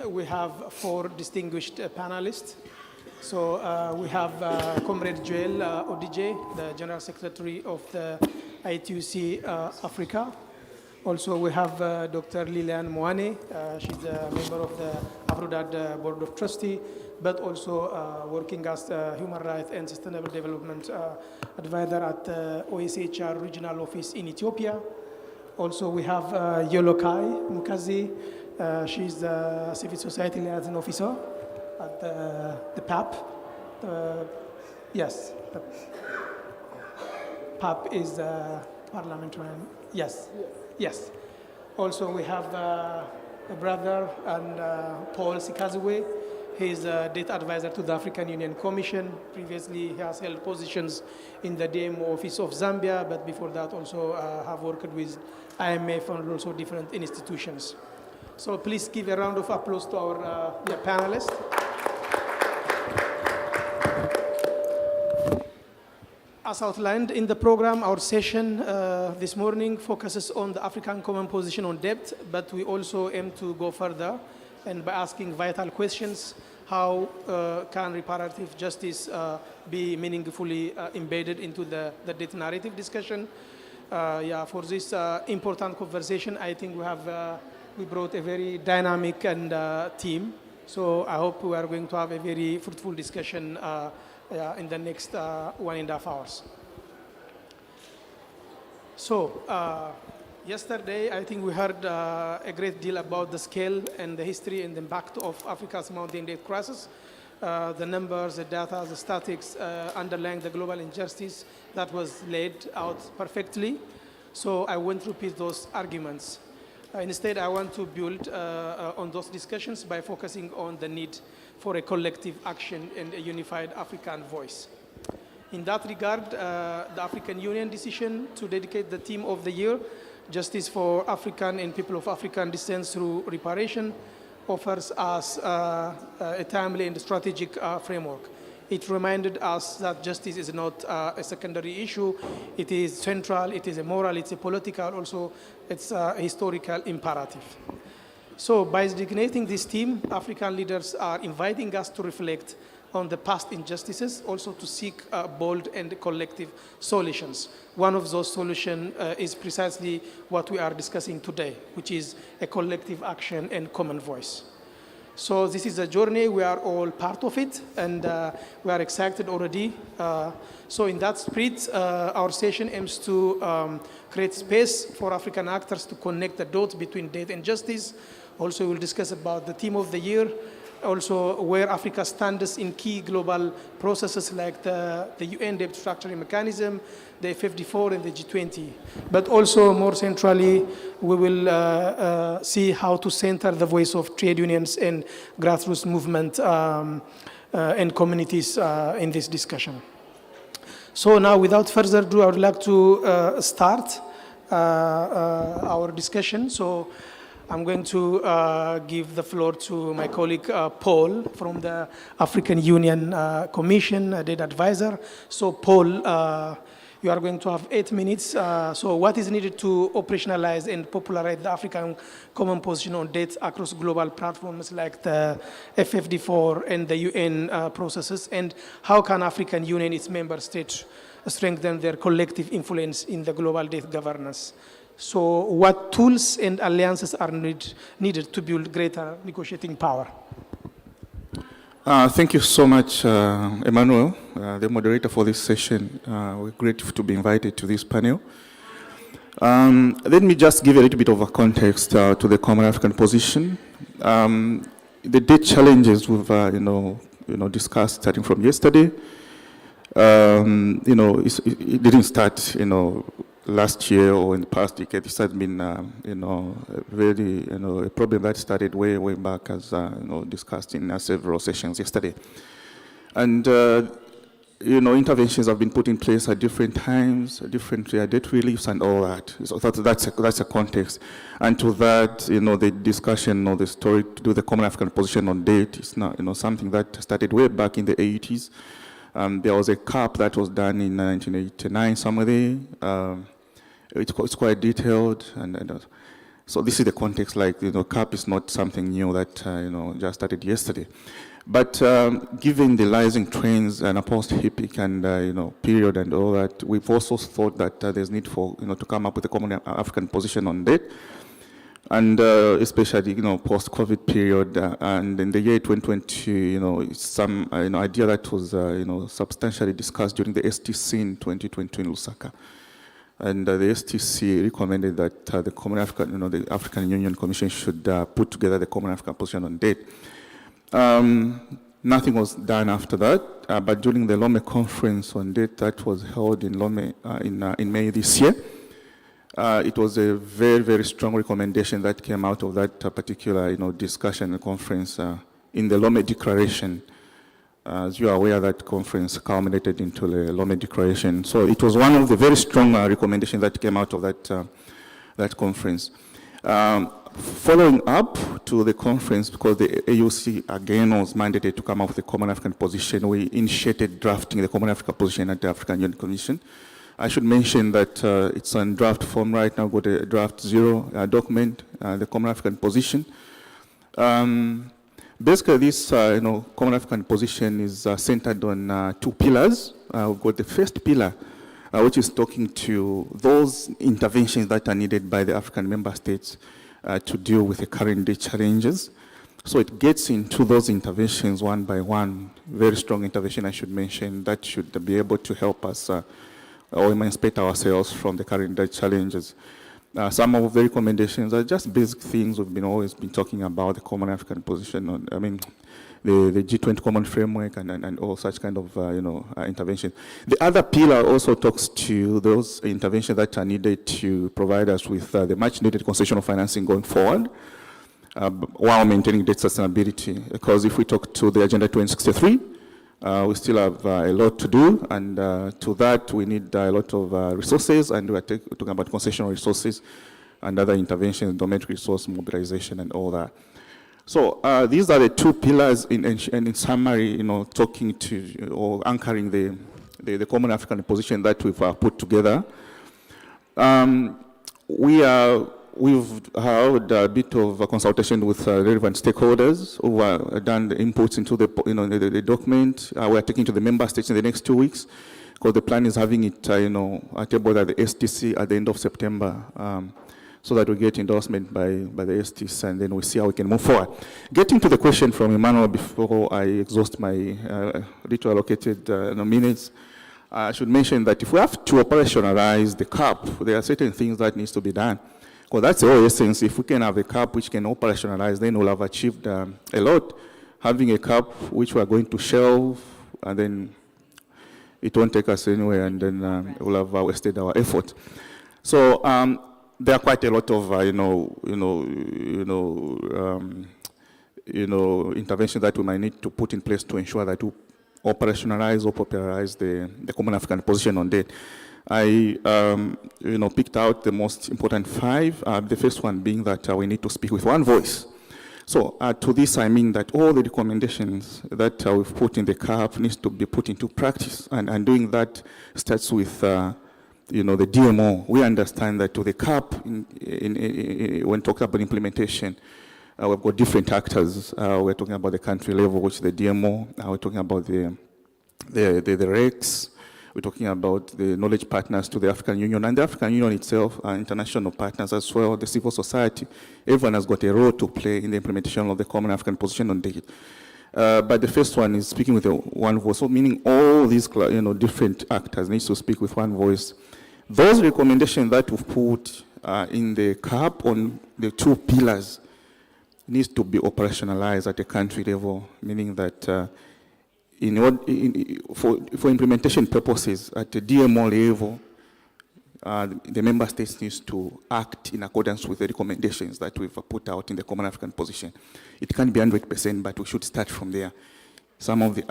We have four distinguished panelists. So we have Comrade Joel Odije, the General Secretary of the ITUC Africa. Also, we have Dr. Liliane Moane. She's a member of the AFRODAD Board of Trustees, but also working as the Human Rights and Sustainable Development Advisor at the OSHR Regional Office in Ethiopia. Also, we have Yolokai Mukazi. She's the Civil Society Liaison Officer at the PAP. Yes, the PAP is parliamentarian. Yes, yes. Also, we have a brother and Paul Sikazwe. He's a data advisor to the African Union Commission. Previously, he has held positions in the DMO office of Zambia, but before that also have worked with IMF and also different institutions. So please give a round of applause to our panelists. As outlined in the program, our session this morning focuses on the African Common Position on Debt, but we also aim to go further and by asking vital questions. How can reparative justice be meaningfully embedded into the debt narrative discussion? For this important conversation, I think we brought a very dynamic and team. So I hope we are going to have a very fruitful discussion in the next 1.5 hours. So yesterday, I think we heard a great deal about the scale and the history and the impact of Africa's mounting debt crisis, the numbers, the data, the statistics underlying the global injustice that was laid out perfectly. So I won't repeat those arguments. Instead, I want to build on those discussions by focusing on the need for a collective action and a unified African voice. In that regard, the African Union decision to dedicate the theme of the year, Justice for African and People of African Descent through Reparation, offers us a timely and strategic framework. It reminded us that justice is not a secondary issue. It is central, it is a moral, it's a political, also it's a historical imperative. So by designating this theme, African leaders are inviting us to reflect on the past injustices, also to seek bold and collective solutions. One of those solutions is precisely what we are discussing today, which is a collective action and common voice. So this is a journey, we are all part of it, and we are excited already. So in that spirit, our session aims to create space for African actors to connect the dots between debt and justice. Also, we'll discuss about the theme of the year, also where Africa stands in key global processes like the UN debt structuring mechanism, the FFD4 and the G20. But also more centrally, we will see how to center the voice of trade unions and grassroots movement and communities in this discussion. So now, without further ado, I would like to start our discussion. So I'm going to give the floor to my colleague Paul from the African Union Commission, data advisor. So Paul, you are going to have 8 minutes. So what is needed to operationalize and popularize the African Common Position on Debt across global platforms like the FFD4 and the UN processes, and how can African Union, its member states, strengthen their collective influence in the global debt governance? So what tools and alliances are needed to build greater negotiating power? Thank you so much, Emmanuel, the moderator for this session. We're grateful to be invited to this panel. Let me just give a little bit of a context to the Common African Position. The debt challenges we've discussed starting from yesterday. It didn't start last year or in the past decade. This has been a problem that started way back, as discussed in several sessions yesterday. And interventions have been put in place at different times, different debt reliefs and all that. So that's a context. And to that, the discussion or the story to do the Common African Position on debt is not something that started way back in the 80s. There was a CAP that was done in 1989 somewhere there. It's quite detailed, So this is the context, like, CAP is not something new that, just started yesterday. But given the rising trends and a post-HIPIC and, period and all that, we've also thought that there's need for, to come up with a common African position on debt. And especially, post-COVID period, and in the year 2020, it's some, idea that was, substantially discussed during the STC in 2020 in Lusaka. And the STC recommended that the Common African, the African Union Commission should put together the Common African position on debt. Nothing was done after that, but during the Lome conference on debt that was held in Lome in May this year, it was a very, very strong recommendation that came out of that particular, discussion and conference in the Lome Declaration. As you are aware, that conference culminated into the Lome Declaration. So it was one of the very strong recommendations that came out of that conference. Following up to the conference, because the AUC again was mandated to come up with a Common African position, we initiated drafting the Common African position at the African Union Commission. I should mention that it's on draft form right now, got a draft 0 document, the Common African position. Basically, this Common African position is centered on 2 pillars. We've got the first pillar, which is talking to those interventions that are needed by the African member states to deal with the current day challenges. So it gets into those interventions one by one. Very strong intervention, I should mention, that should be able to help us or emancipate ourselves from the current day challenges. Some of the recommendations are just basic things we've always been talking about, the Common African position, the G20 Common Framework and all such kind of, interventions. The other pillar also talks to those interventions that are needed to provide us with the much needed concessional financing going forward while maintaining debt sustainability. Because if we talk to the Agenda 2063, we still have a lot to do, and to that we need a lot of resources, and we're talking about concessional resources and other interventions, domestic resource mobilization and all that. So these are the 2 pillars and in summary, talking to or anchoring the Common African position that we've put together. We've held a bit of a consultation with relevant stakeholders who have done the inputs into the document. We're taking to the member states in the next 2 weeks, because the plan is having it, tabled at the STC at the end of September, so that we get endorsement by the STC, and then we see how we can move forward. Getting to the question from Emmanuel before I exhaust my little allocated minutes, I should mention that if we have to operationalize the CAP, there are certain things that needs to be done. Well, that's the whole essence. If we can have a CAP which can operationalize, then we'll have achieved a lot. Having a CAP which we are going to shelve, and then it won't take us anywhere, and then we'll have wasted our effort. So there are quite a lot of interventions that we might need to put in place to ensure that we operationalize or popularize the Common African position on debt. I, picked out the most important 5. The first one being that we need to speak with one voice. So to this, I mean that all the recommendations that we've put in the CAP needs to be put into practice, and doing that starts with, the DMO. We understand that to the CAP, when talking about implementation, we've got different actors. We're talking about the country level, which is the DMO. We're talking about the RECs. We're talking about the knowledge partners to the African Union, and the African Union itself, international partners as well, the civil society. Everyone has got a role to play in the implementation of the Common African position on debt. But the first one is speaking with one voice, so meaning all these different actors need to speak with one voice. Those recommendations that we've put in the CAP on the 2 pillars needs to be operationalized at the country level, meaning that for implementation purposes at the DMO level, the member states needs to act in accordance with the recommendations that we've put out in the Common African position. It can't be 100%, but we should start from there. Some of the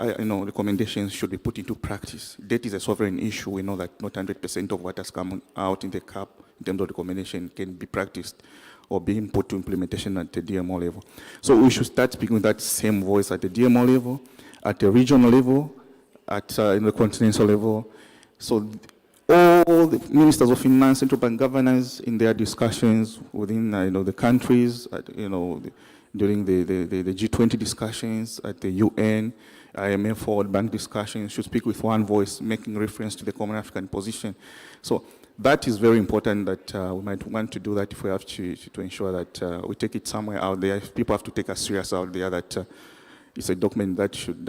recommendations should be put into practice. Debt is a sovereign issue. We know that not 100% of what has come out in the CAP in terms of recommendation can be practiced or being put to implementation at the DMO level. So we should start speaking with that same voice at the DMO level, at the regional level, at the continental level. So all the ministers of finance, central bank governors, in their discussions within the countries, during the G20 discussions at the UN, IMF, World Bank discussions, should speak with one voice, making reference to the common African position. So that is very important that we might want to do that if we have to ensure that we take it somewhere out there. If people have to take us serious out there, that it's a document that should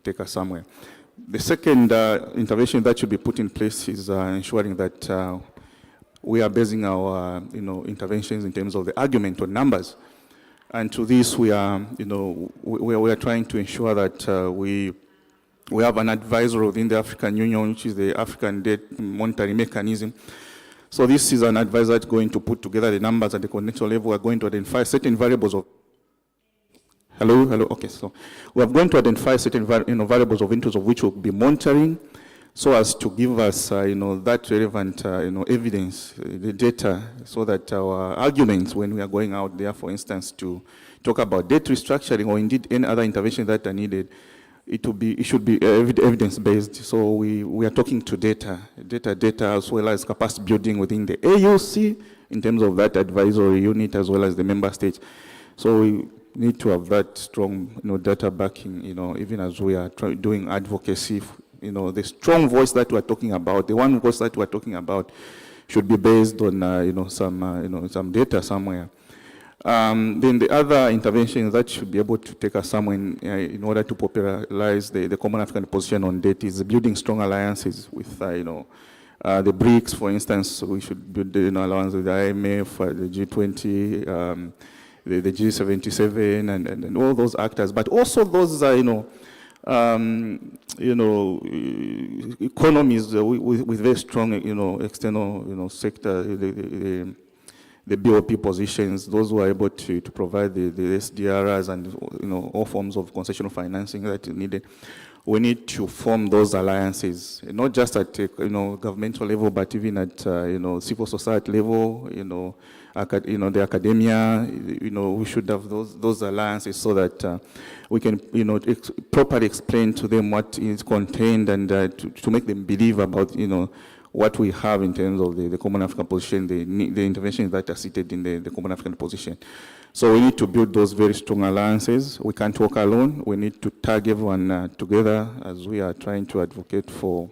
take us somewhere. The second intervention that should be put in place is ensuring that we are basing our interventions in terms of the argument on numbers. And to this, we are trying to ensure that we have an advisor within the African Union, which is the African Debt Monitoring Mechanism. So this is an advisor that's going to put together the numbers at the continental level. We're going to identify certain variables of Hello. Okay, so we are going to identify certain variables of interest of which we'll be monitoring, so as to give us that relevant evidence, the data, so that our arguments when we are going out there, for instance, to talk about debt restructuring or indeed any other intervention that are needed, it should be evidence based. So we are talking to data as well as capacity building within the AUC in terms of that advisory unit as well as the member states. So we need to have that strong data backing, even as we are doing advocacy. The strong voice that we're talking about, the one voice that we're talking about, should be based on some data somewhere. Then the other interventions that should be able to take us somewhere in order to popularize the common African position on debt is building strong alliances with the BRICS, for instance. We should build alliance with the IMF, the G20, the G77, and all those actors, but also those economies with very strong external sector, the BOP positions, those who are able to provide the SDRs and all forms of concessional financing that is needed. We need to form those alliances, not just at governmental level, but even at civil society level, the academia. We should have those alliances so that we can properly explain to them what is contained, and to make them believe about what we have in terms of the common African position, the interventions that are seated in the common African position. So we need to build those very strong alliances. We can't work alone. We need to tag everyone together as we are trying to advocate for,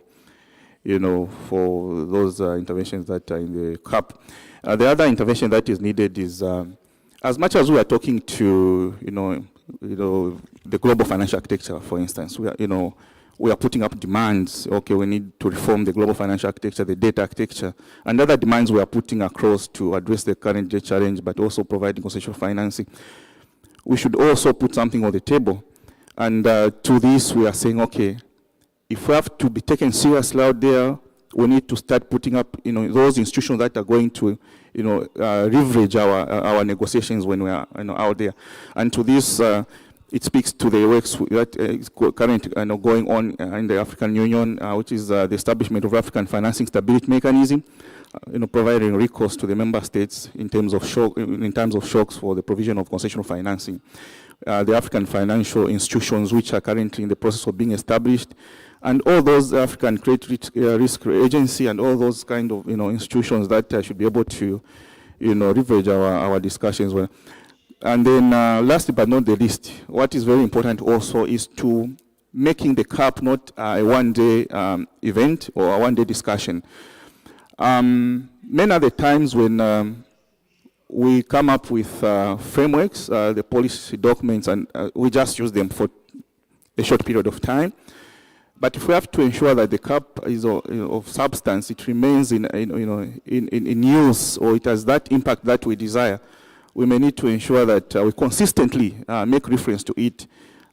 for those interventions that are in the CAP. The other intervention that is needed is, as much as we are talking to, the global financial architecture, for instance, we are putting up demands. Okay, we need to reform the global financial architecture, the data architecture, and other demands we are putting across to address the current debt challenge, but also providing concessional financing. We should also put something on the table. And to this, we are saying, okay, if we have to be taken seriously out there, we need to start putting up, those institutions that are going to, leverage our negotiations when we are, out there. And to this, it speaks to the works that is currently going on in the African Union, which is the establishment of African Financing Stability Mechanism, providing recourse to the member states in terms of shocks for the provision of concessional financing. The African financial institutions, which are currently in the process of being established, and all those African Credit Risk Agency and all those kind of institutions that should be able to leverage our discussions with. And then last but not the least, what is very important also is to making the CAP not a one-day event or a one-day discussion. Many of the times when we come up with frameworks, the policy documents, and we just use them for a short period of time. But if we have to ensure that the CAP is of substance, it remains in use, or it has that impact that we desire, we may need to ensure that we consistently make reference to it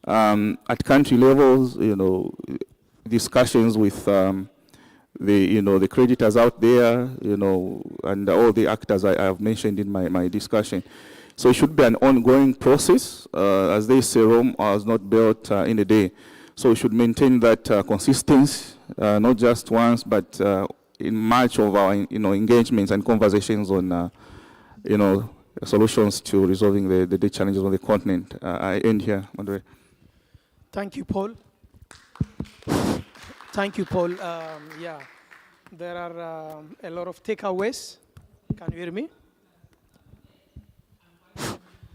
at country levels. Discussions with the creditors out there, and all the actors I have mentioned in my discussion. So it should be an ongoing process. As they say, Rome was not built in a day. So we should maintain that consistency, not just once, but in much of our engagements and conversations on solutions to resolving the challenges on the continent. I end here, Andre. Thank you, Paul. Thank you, Paul. There are a lot of takeaways. Can you hear me?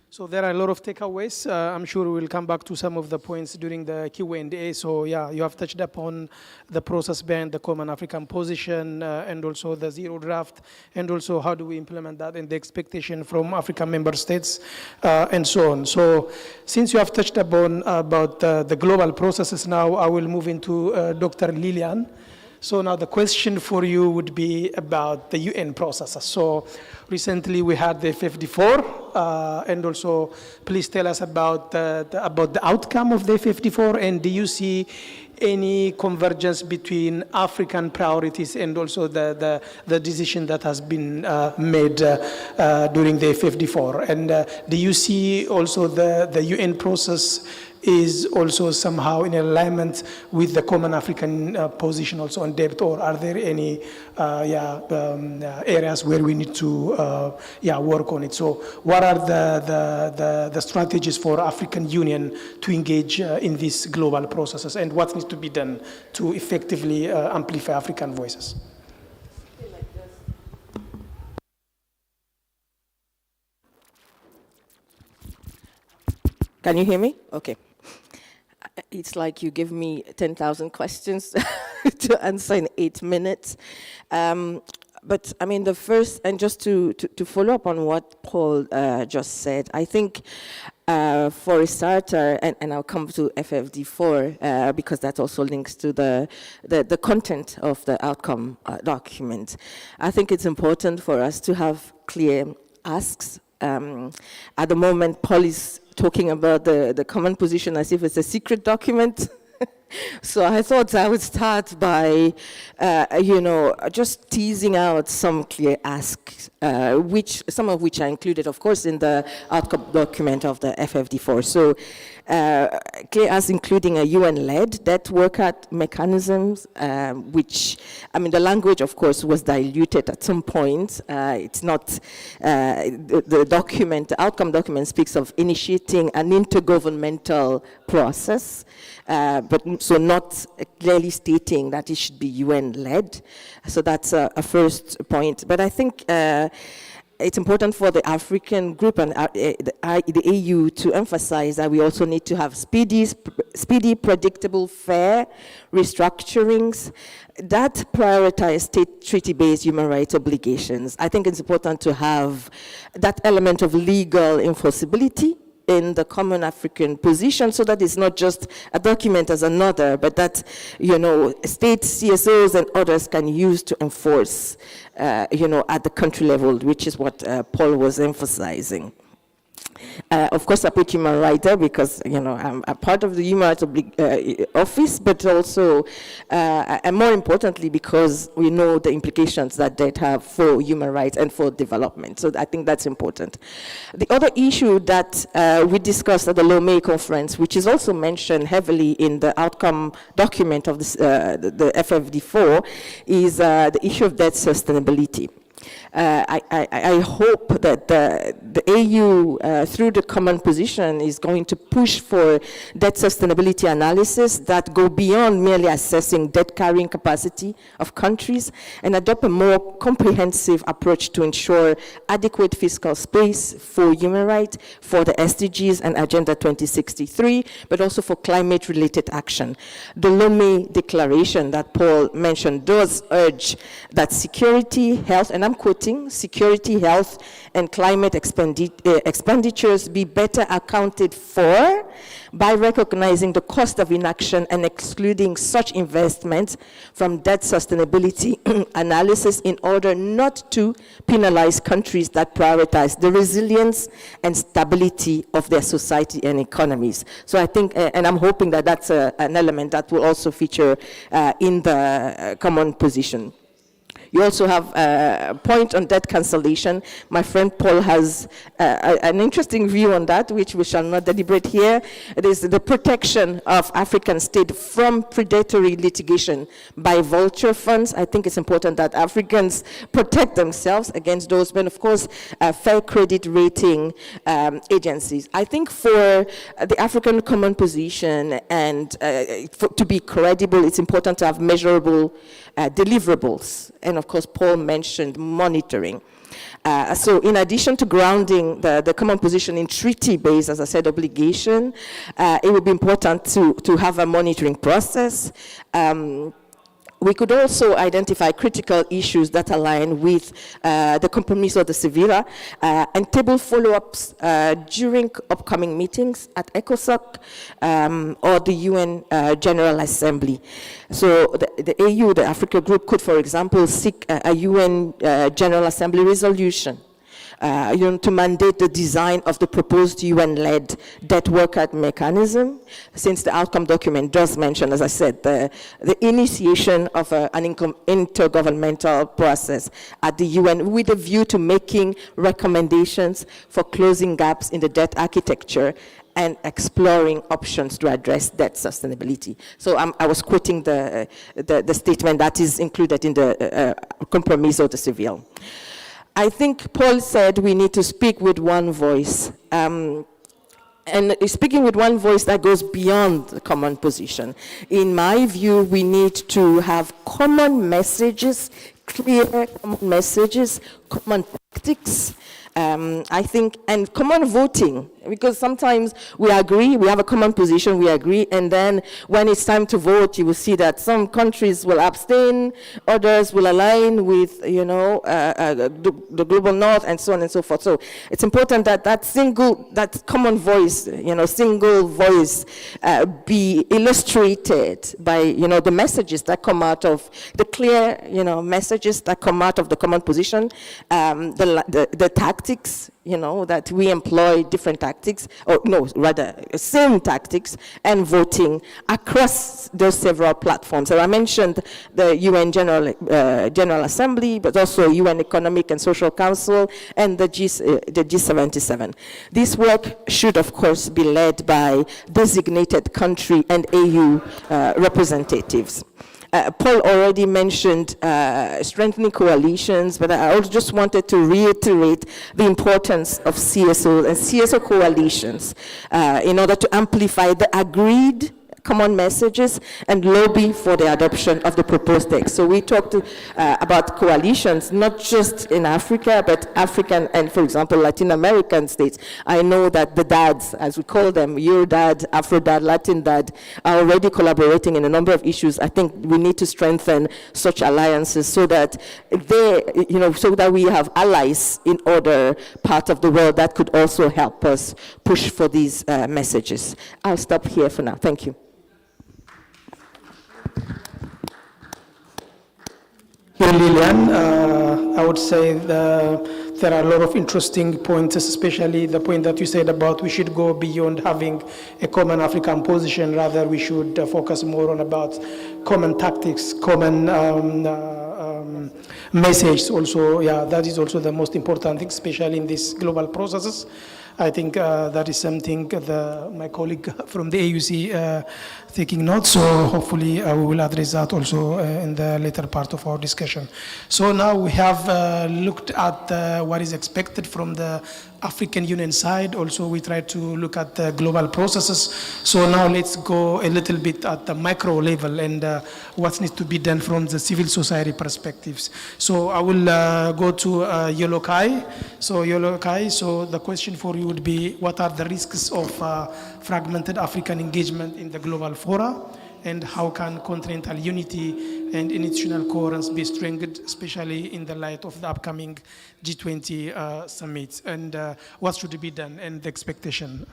So there are a lot of takeaways. I'm sure we'll come back to some of the points during the Q&A. So yeah, you have touched upon the process behind the Common African Position and also the zero draft, and also how do we implement that and the expectation from African member states and so on. So since you have touched upon about the global processes now, I will move into Dr. Lilian. So now the question for you would be about the UN processes. So recently we had the F54, and also please tell us about the outcome of the F54, and do you see any convergence between African priorities and also the decision that has been made during the F54? And do you see also the UN process is also somehow in alignment with the Common African Position also on debt, or are there any areas where we need to work on it? So what are the strategies for African Union to engage in these global processes, and what needs to be done to effectively amplify African voices? Can you hear me? Okay. It's like you give me 10,000 questions to answer in 8 minutes. But I mean, the first, and just to follow up on what Paul just said, I think for a starter, and I'll come to FFD4 because that also links to the content of the outcome document. I think it's important for us to have clear asks. At the moment, Paul is talking about the common position as if it's a secret document. So I thought I would start by, just teasing out some clear asks, some of which are included, of course, in the outcome document of the FFD4. So clear asks including a UN-led debt workout mechanisms, which, I mean, the language, of course, was diluted at some point. It's not, the document, the outcome document speaks of initiating an intergovernmental process, but so not clearly stating that it should be UN-led. So that's a first point. But I think it's important for the African group and the AU to emphasize that we also need to have speedy, predictable, fair restructurings that prioritize state treaty-based human rights obligations. I think it's important to have that element of legal enforceability in the Common African Position, so that it's not just a document as another, but that, state CSOs and others can use to enforce, at the country level, which is what Paul was emphasizing. Of course, I put human rights there because, I'm a part of the human rights office, but also, and more importantly, because we know the implications that have for human rights and for development. So I think that's important. The other issue that we discussed at the Lomé conference, which is also mentioned heavily in the outcome document of this, the FFD4, is the issue of debt sustainability. I hope that the AU, through the common position, is going to push for debt sustainability analysis that go beyond merely assessing debt carrying capacity of countries and adopt a more comprehensive approach to ensure adequate fiscal space for human rights, for the SDGs and Agenda 2063, but also for climate-related action. The Lomé Declaration that Paul mentioned does urge that security, health, and I'm quoting, security, health, and climate expenditures be better accounted for by recognizing the cost of inaction and excluding such investments from debt sustainability analysis in order not to penalize countries that prioritize the resilience and stability of their society and economies. So I think, and I'm hoping that that's an element that will also feature in the common position. You also have a point on debt cancellation. My friend Paul has an interesting view on that, which we shall not deliberate here. It is the protection of African states from predatory litigation by vulture funds. I think it's important that Africans protect themselves against those, but of course, fair credit rating agencies. I think for the African common position and to be credible, it's important to have measurable deliverables. And of course, Paul mentioned monitoring. So in addition to grounding the common position in treaty-based, as I said, obligation, it would be important to have a monitoring process. We could also identify critical issues that align with the Compromiso de Sevilla and table follow-ups during upcoming meetings at ECOSOC or the UN General Assembly. So the AU, the Africa Group, could, for example, seek a UN General Assembly resolution to mandate the design of the proposed UN-led debt workout mechanism, since the outcome document does mention, as I said, the initiation of an intergovernmental process at the UN with a view to making recommendations for closing gaps in the debt architecture and exploring options to address debt sustainability. So I was quoting the statement that is included in the Compromiso de Sevilla. I think Paul said we need to speak with one voice. And speaking with one voice that goes beyond the common position. In my view, we need to have common messages, clear common messages, common tactics, I think, and common voting, because sometimes we agree, we have a common position, we agree, and then when it's time to vote, you will see that some countries will abstain, others will align with, the global north, and so on and so forth. So it's important that that common voice, single voice, be illustrated by, the messages that come out of the clear, messages that come out of the common position, the tactics, that we employ different tactics, or no, rather, same tactics, and voting across those several platforms. So I mentioned the UN General Assembly, but also UN Economic and Social Council, and the G77. This work should, of course, be led by designated country and AU representatives. Paul already mentioned strengthening coalitions, but I also just wanted to reiterate the importance of CSOs and CSO coalitions in order to amplify the agreed common messages and lobby for the adoption of the proposed text. So we talked about coalitions, not just in Africa, but African and, for example, Latin American states. I know that the dads, as we call them, Eurodad, Afrodad, Latin dad, are already collaborating in a number of issues. I think we need to strengthen such alliances so that so that we have allies in other parts of the world that could also help us push for these messages. I'll stop here for now. Thank you. Here, Lilian, I would say there are a lot of interesting points, especially the point that you said about we should go beyond having a common African position. Rather, we should focus more on about common tactics, common message. Also, that is also the most important thing, especially in these global processes. I think that is something my colleague from the AUC taking notes, so hopefully we will address that also in the later part of our discussion. So now we have looked at what is expected from the African Union side. Also, we try to look at the global processes. So now let's go a little bit at the micro level and what needs to be done from the civil society perspectives. So I will go to Yolokai. So Yolokai, so the question for you would be, what are the risks of fragmented African engagement in the global fora, and how can continental unity and institutional coherence be strengthened, especially in the light of the upcoming G20 summit, and what should be done and the expectation?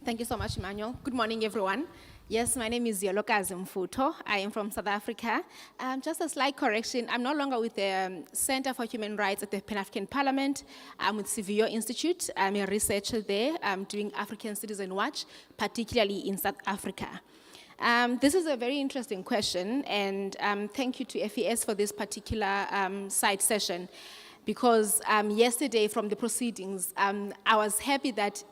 Thank you so much, Emmanuel. Good morning, everyone. Yes, my name is Yoloka Zimfuto. I am from South Africa. Just a slight correction, I'm no longer with the Center for Human Rights at the Pan-African Parliament. I'm with Civio Institute. I'm a researcher there. I'm doing African Citizen Watch, particularly in South Africa. This is a very interesting question, and thank you to FES for this particular side session. Because yesterday from the proceedings, I was happy that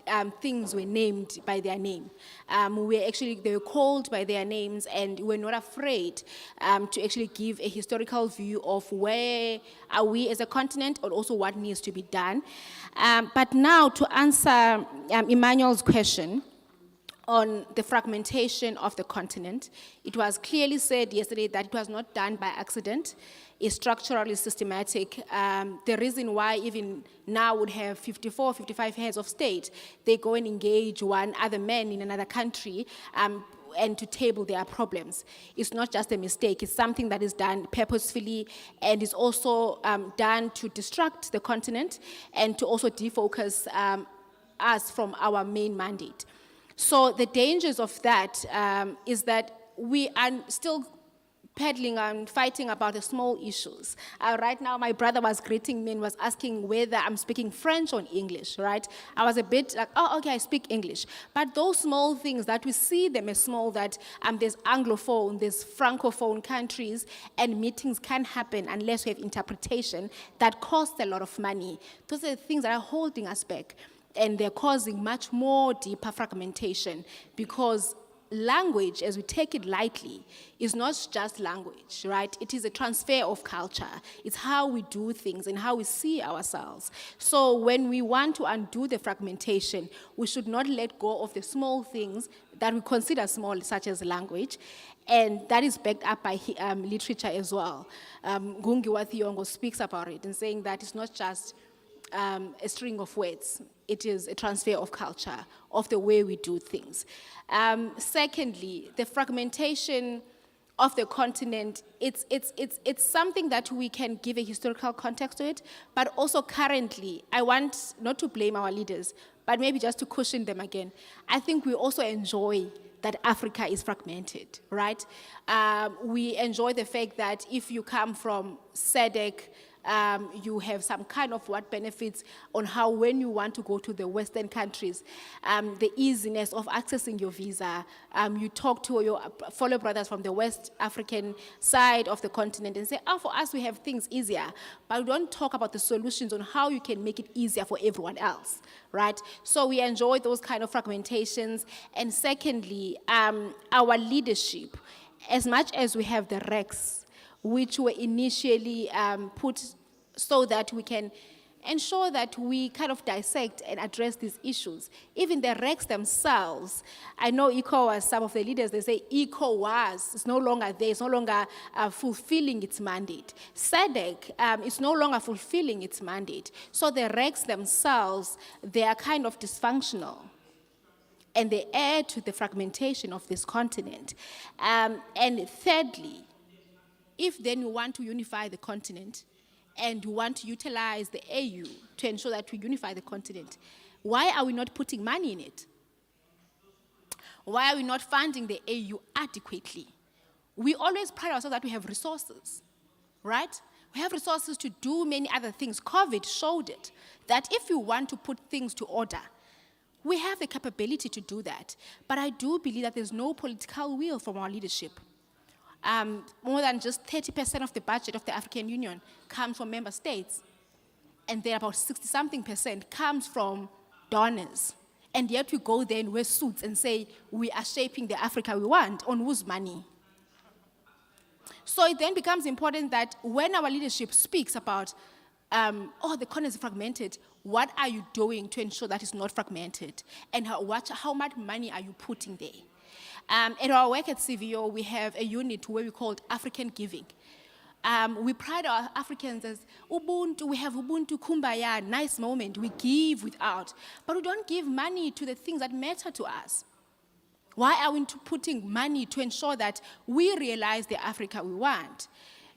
things were named by their name. They were called by their names, and we're not afraid to actually give a historical view of where are we as a continent, and also what needs to be done. But now to answer Emmanuel's question on the fragmentation of the continent, it was clearly said yesterday that it was not done by accident. Is structurally systematic. The reason why even now would have 54, 55 heads of state, they go and engage one other man in another country and to table their problems. It's not just a mistake, it's something that is done purposefully and is also done to distract the continent and to also defocus us from our main mandate. So the dangers of that is that we are still peddling and fighting about the small issues. Right now, my brother was greeting me and was asking whether I'm speaking French or English, right? I was a bit like, oh, okay, I speak English. But those small things that we see them as small, that there's Anglophone, there's Francophone countries, and meetings can happen unless we have interpretation that costs a lot of money. Those are the things that are holding us back, and they're causing much more deeper fragmentation, because language, as we take it lightly, is not just language, right? It is a transfer of culture. It's how we do things and how we see ourselves. So when we want to undo the fragmentation, we should not let go of the small things that we consider small, such as language, and that is backed up by literature as well. Gungiwa Thiong'o speaks about it and saying that it's not just a string of words. It is a transfer of culture, of the way we do things. Secondly, the fragmentation of the continent, it's something that we can give a historical context to it, but also currently, I want not to blame our leaders, but maybe just to cushion them again. I think we also enjoy that Africa is fragmented, right? We enjoy the fact that if you come from SADC, you have some kind of what benefits on how when you want to go to the Western countries, the easiness of accessing your visa. You talk to your fellow brothers from the West African side of the continent and say, oh, for us we have things easier, but we don't talk about the solutions on how you can make it easier for everyone else, right? So we enjoy those kind of fragmentations. And secondly, our leadership, as much as we have the RECs, which were initially put so that we can ensure that we kind of dissect and address these issues. Even the RECs themselves, I know ECOWAS, some of the leaders, they say ECOWAS is no longer there, it's no longer fulfilling its mandate. SADC is no longer fulfilling its mandate. So the RECs themselves, they are kind of dysfunctional, and they add to the fragmentation of this continent. And thirdly, if then we want to unify the continent and we want to utilize the AU to ensure that we unify the continent, why are we not putting money in it? Why are we not funding the AU adequately? We always pride ourselves that we have resources, right? We have resources to do many other things. COVID showed it, that if you want to put things to order, we have the capability to do that. But I do believe that there's no political will from our leadership. More than just 30% of the budget of the African Union comes from member states, and then about 60-something% comes from donors. And yet we go there and wear suits and say we are shaping the Africa we want, on whose money? So it then becomes important that when our leadership speaks about, the continent is fragmented, what are you doing to ensure that it's not fragmented? And how much money are you putting there? At our work at CVO, we have a unit where we call it African Giving. We pride our Africans as Ubuntu. We have Ubuntu, Kumbaya, nice moment. We give without. But we don't give money to the things that matter to us. Why are we putting money to ensure that we realize the Africa we want?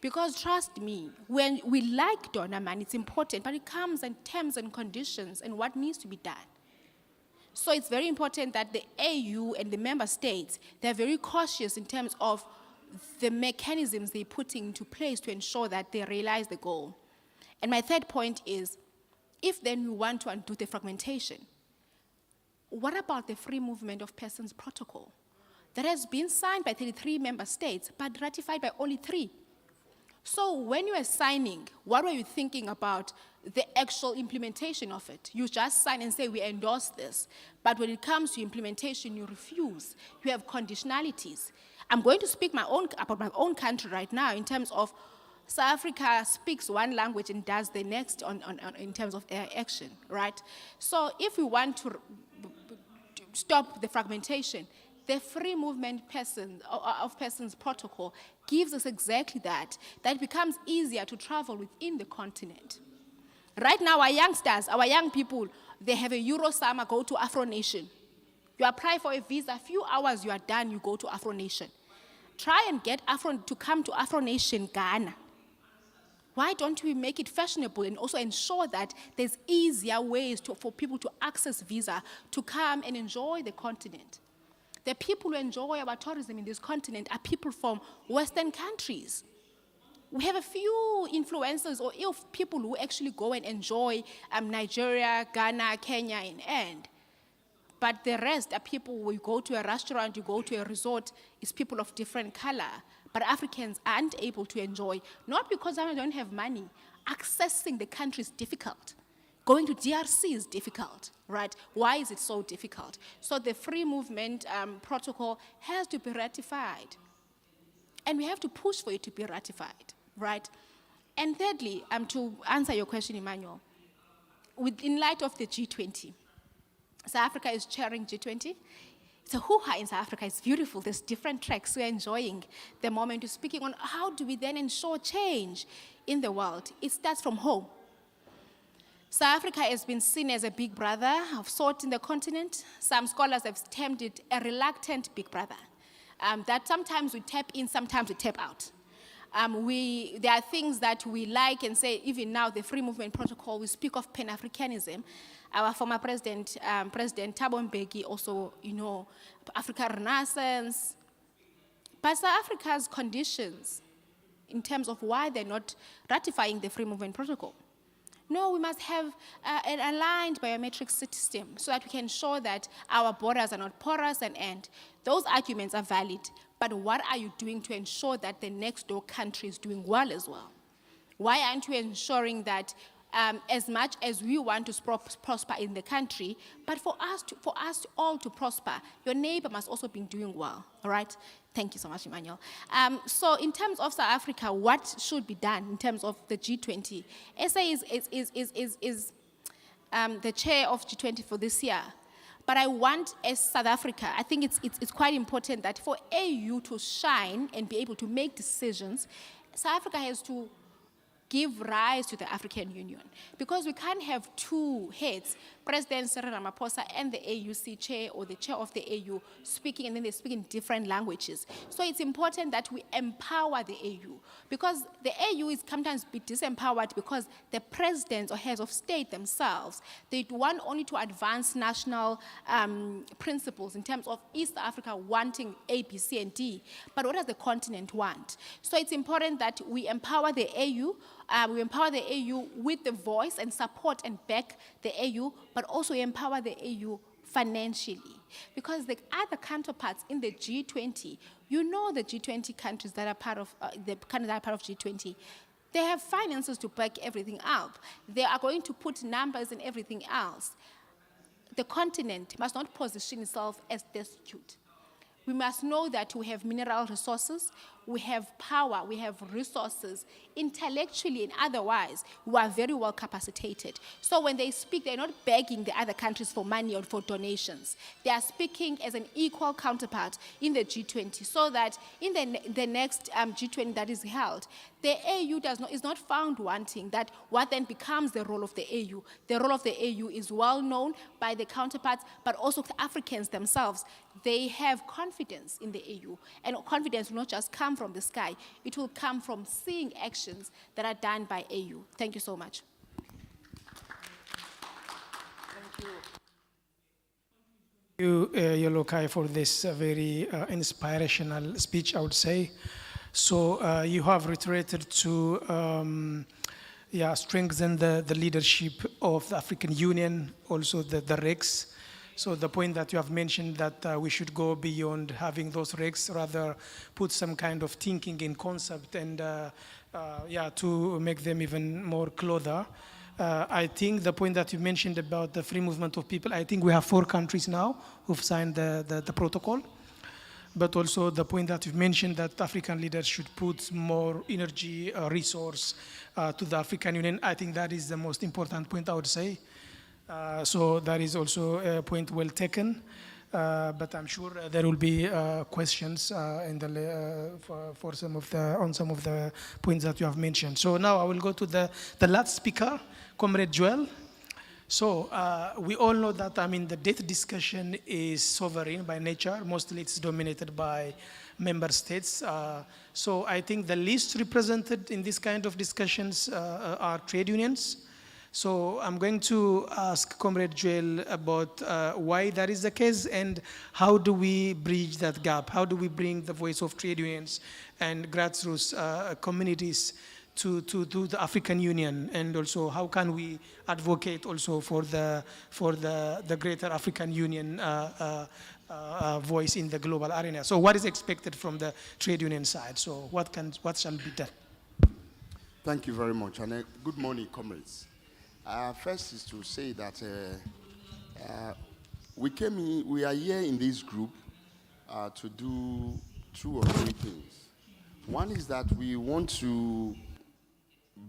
Because trust me, when we like donor money, it's important, but it comes in terms and conditions and what needs to be done. So it's very important that the AU and the member states, they're very cautious in terms of the mechanisms they're putting into place to ensure that they realize the goal. And my third point is, if then we want to undo the fragmentation, what about the free movement of persons protocol? that has been signed by 33 member states, but ratified by only 3. So when you were signing, what were you thinking about the actual implementation of it? You just sign and say, we endorse this. But when it comes to implementation, you refuse. You have conditionalities. I'm going to speak about my own country right now in terms of South Africa speaks one language and does the next in terms of their action, right? So if we want to stop the fragmentation, the free movement of persons protocol gives us exactly that it becomes easier to travel within the continent. Right now, our youngsters, our young people, they have a Euro summer, go to Afro Nation. You apply for a visa, a few hours you are done, you go to Afro Nation. Try and get to come to Afro Nation Ghana. Why don't we make it fashionable and also ensure that there's easier ways for people to access visa to come and enjoy the continent? The people who enjoy our tourism in this continent are people from Western countries. We have a few influencers or people who actually go and enjoy Nigeria, Ghana, Kenya in end. But the rest are people who go to a restaurant, you go to a resort, it's people of different color. But Africans aren't able to enjoy, not because they don't have money. Accessing the country is difficult. Going to DRC is difficult, right? Why is it so difficult? So the free movement protocol has to be ratified. And we have to push for it to be ratified, right? And thirdly, to answer your question, Emmanuel, in light of the G20, South Africa is chairing G20. It's a hoo-ha in South Africa. It's beautiful. There's different tracks. We're enjoying the moment. We're speaking on how do we then ensure change in the world. It starts from home. South Africa has been seen as a big brother of sort in the continent. Some scholars have termed it a reluctant big brother. That sometimes we tap in, sometimes we tap out. There are things that we like and say, even now, the free movement protocol, we speak of Pan-Africanism. Our former president, President Thabo Mbeki, also, Africa Renaissance. But South Africa's conditions in terms of why they're not ratifying the free movement protocol. No, we must have an aligned biometric system so that we can ensure that our borders are not porous and end. Those arguments are valid, but what are you doing to ensure that the next door country is doing well as well? Why aren't you ensuring that as much as we want to prosper in the country, but for us all to prosper, your neighbor must also be doing well, all right? Thank you so much, Emmanuel. So in terms of South Africa, what should be done in terms of the G20? SA is the chair of G20 for this year. But I want, as South Africa, I think it's quite important that for AU to shine and be able to make decisions, South Africa has to give rise to the African Union. Because we can't have two heads, President Cyril Ramaphosa and the AUC chair or the chair of the AU speaking, and then they speak in different languages. So it's important that we empower the AU, because the AU is sometimes be disempowered because the presidents or heads of state themselves, they want only to advance national principles in terms of East Africa wanting A, B, C, and D, but what does the continent want? So it's important that we empower the AU, we empower the AU with the voice and support and back the AU, but also empower the AU financially. Because the other counterparts in the G20, the G20 countries that are part of G20, they have finances to back everything up. They are going to put numbers in everything else. The continent must not position itself as destitute. We must know that we have mineral resources, we have power, we have resources, intellectually and otherwise, we are very well capacitated. So when they speak, they're not begging the other countries for money or for donations. They are speaking as an equal counterpart in the G20, so that in the next G20 that is held, the AU is not found wanting. That what then becomes the role of the AU. The role of the AU is well known by the counterparts, but also the Africans themselves. They have confidence in the AU, and confidence will not just come from the sky. It will come from seeing actions that are done by AU. Thank you so much. Thank you, Yolokai, for this very inspirational speech, I would say. So you have reiterated to strengthen the leadership of the African Union, also the RICS, So the point that you have mentioned that we should go beyond having those regs, rather put some kind of thinking in concept and yeah, to make them even more closer. I think the point that you mentioned about the free movement of people, I think we have 4 countries now who've signed the protocol. But also the point that you've mentioned that African leaders should put more energy, resource to the African Union. I think that is the most important point, I would say. So that is also a point well taken. But I'm sure there will be questions in for some of on some of the points that you have mentioned. So now I will go to the last speaker, Comrade Joel. So we all know that, I mean, the debt discussion is sovereign by nature. Mostly it's dominated by member states. So I think the least represented in this kind of discussions are trade unions. So I'm going to ask Comrade Joel about why that is the case and how do we bridge that gap? How do we bring the voice of trade unions and grassroots communities to the African Union, and also how can we advocate also for the greater African Union voice in the global arena? So what is expected from the trade union side? So what shall be done? Thank you very much, and good morning, comrades. First is to say that we are here in this group to do 2 or 3 things. One is that we want to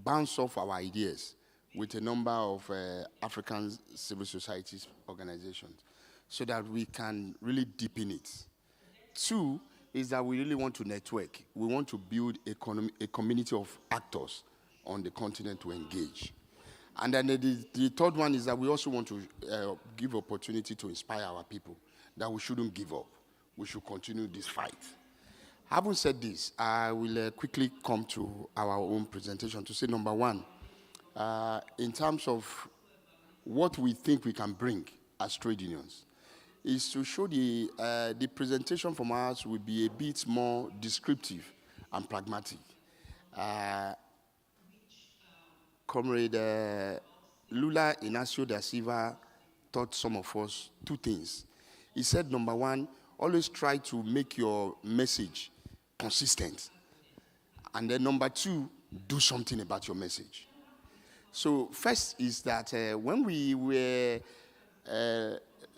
bounce off our ideas with a number of African civil society organizations so that we can really deepen it. 2 is that we really want to network. We want to build a community of actors on the continent to engage. And then the 3rd one is that we also want to give opportunity to inspire our people that we shouldn't give up. We should continue this fight. Having said this, I will quickly come to our own presentation to say, number 1, in terms of what we think we can bring as trade unions, is to show the presentation from us will be a bit more descriptive and pragmatic. Comrade Lula Inacio da Silva taught some of us 2 things. He said, number 1, always try to make your message consistent. And then number 2, do something about your message. So first is that when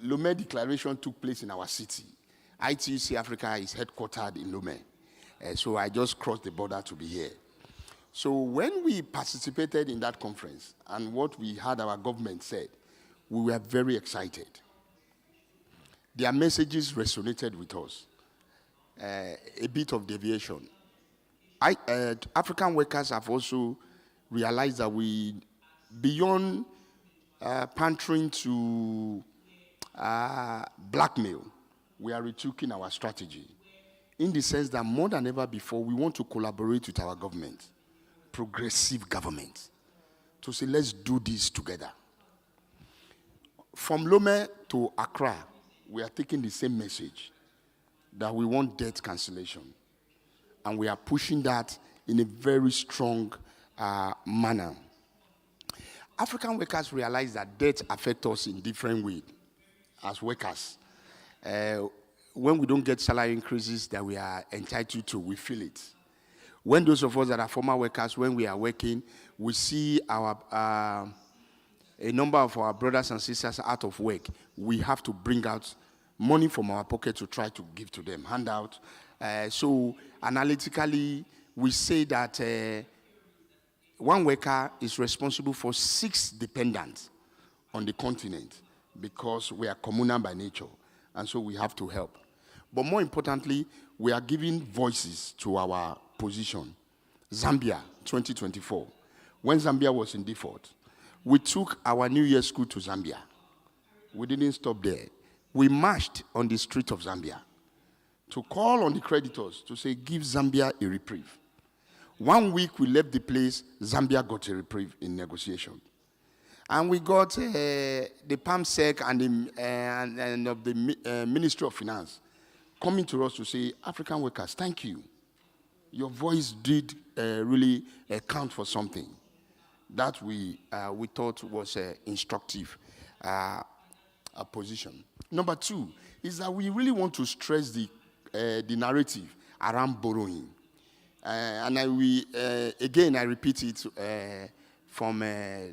Lomé Declaration took place in our city, ITUC Africa is headquartered in Lomé. So I just crossed the border to be here. So when we participated in that conference and what we had our government said, we were very excited. Their messages resonated with us. A bit of deviation. African workers have also realized that beyond pandering to blackmail, we are retooling our strategy in the sense that more than ever before, we want to collaborate with our government, progressive government, to say, let's do this together. From Lomé to Accra, we are taking the same message, that we want debt cancellation. And we are pushing that in a very strong manner. African workers realize that debt affects us in different ways as workers. When we don't get salary increases that we are entitled to, we feel it. When those of us that are former workers, when we are working, we see a number of our brothers and sisters out of work, we have to bring out money from our pocket to try to give to them, handout. So analytically, we say that one worker is responsible for 6 dependents on the continent because we are communal by nature, and so we have to help. But more importantly, we are giving voices to our position. Zambia, 2024. When Zambia was in default, we took our New Year school to Zambia. We didn't stop there. We marched on the street of Zambia to call on the creditors to say, give Zambia a reprieve. 1 week we left the place, Zambia got a reprieve in negotiation. And we got the PAMSEC and of the Ministry of Finance coming to us to say, African workers, thank you. Your voice did really count for something. That we thought was instructive. position. Number two is that we really want to stress the narrative around borrowing. And again, I repeat it from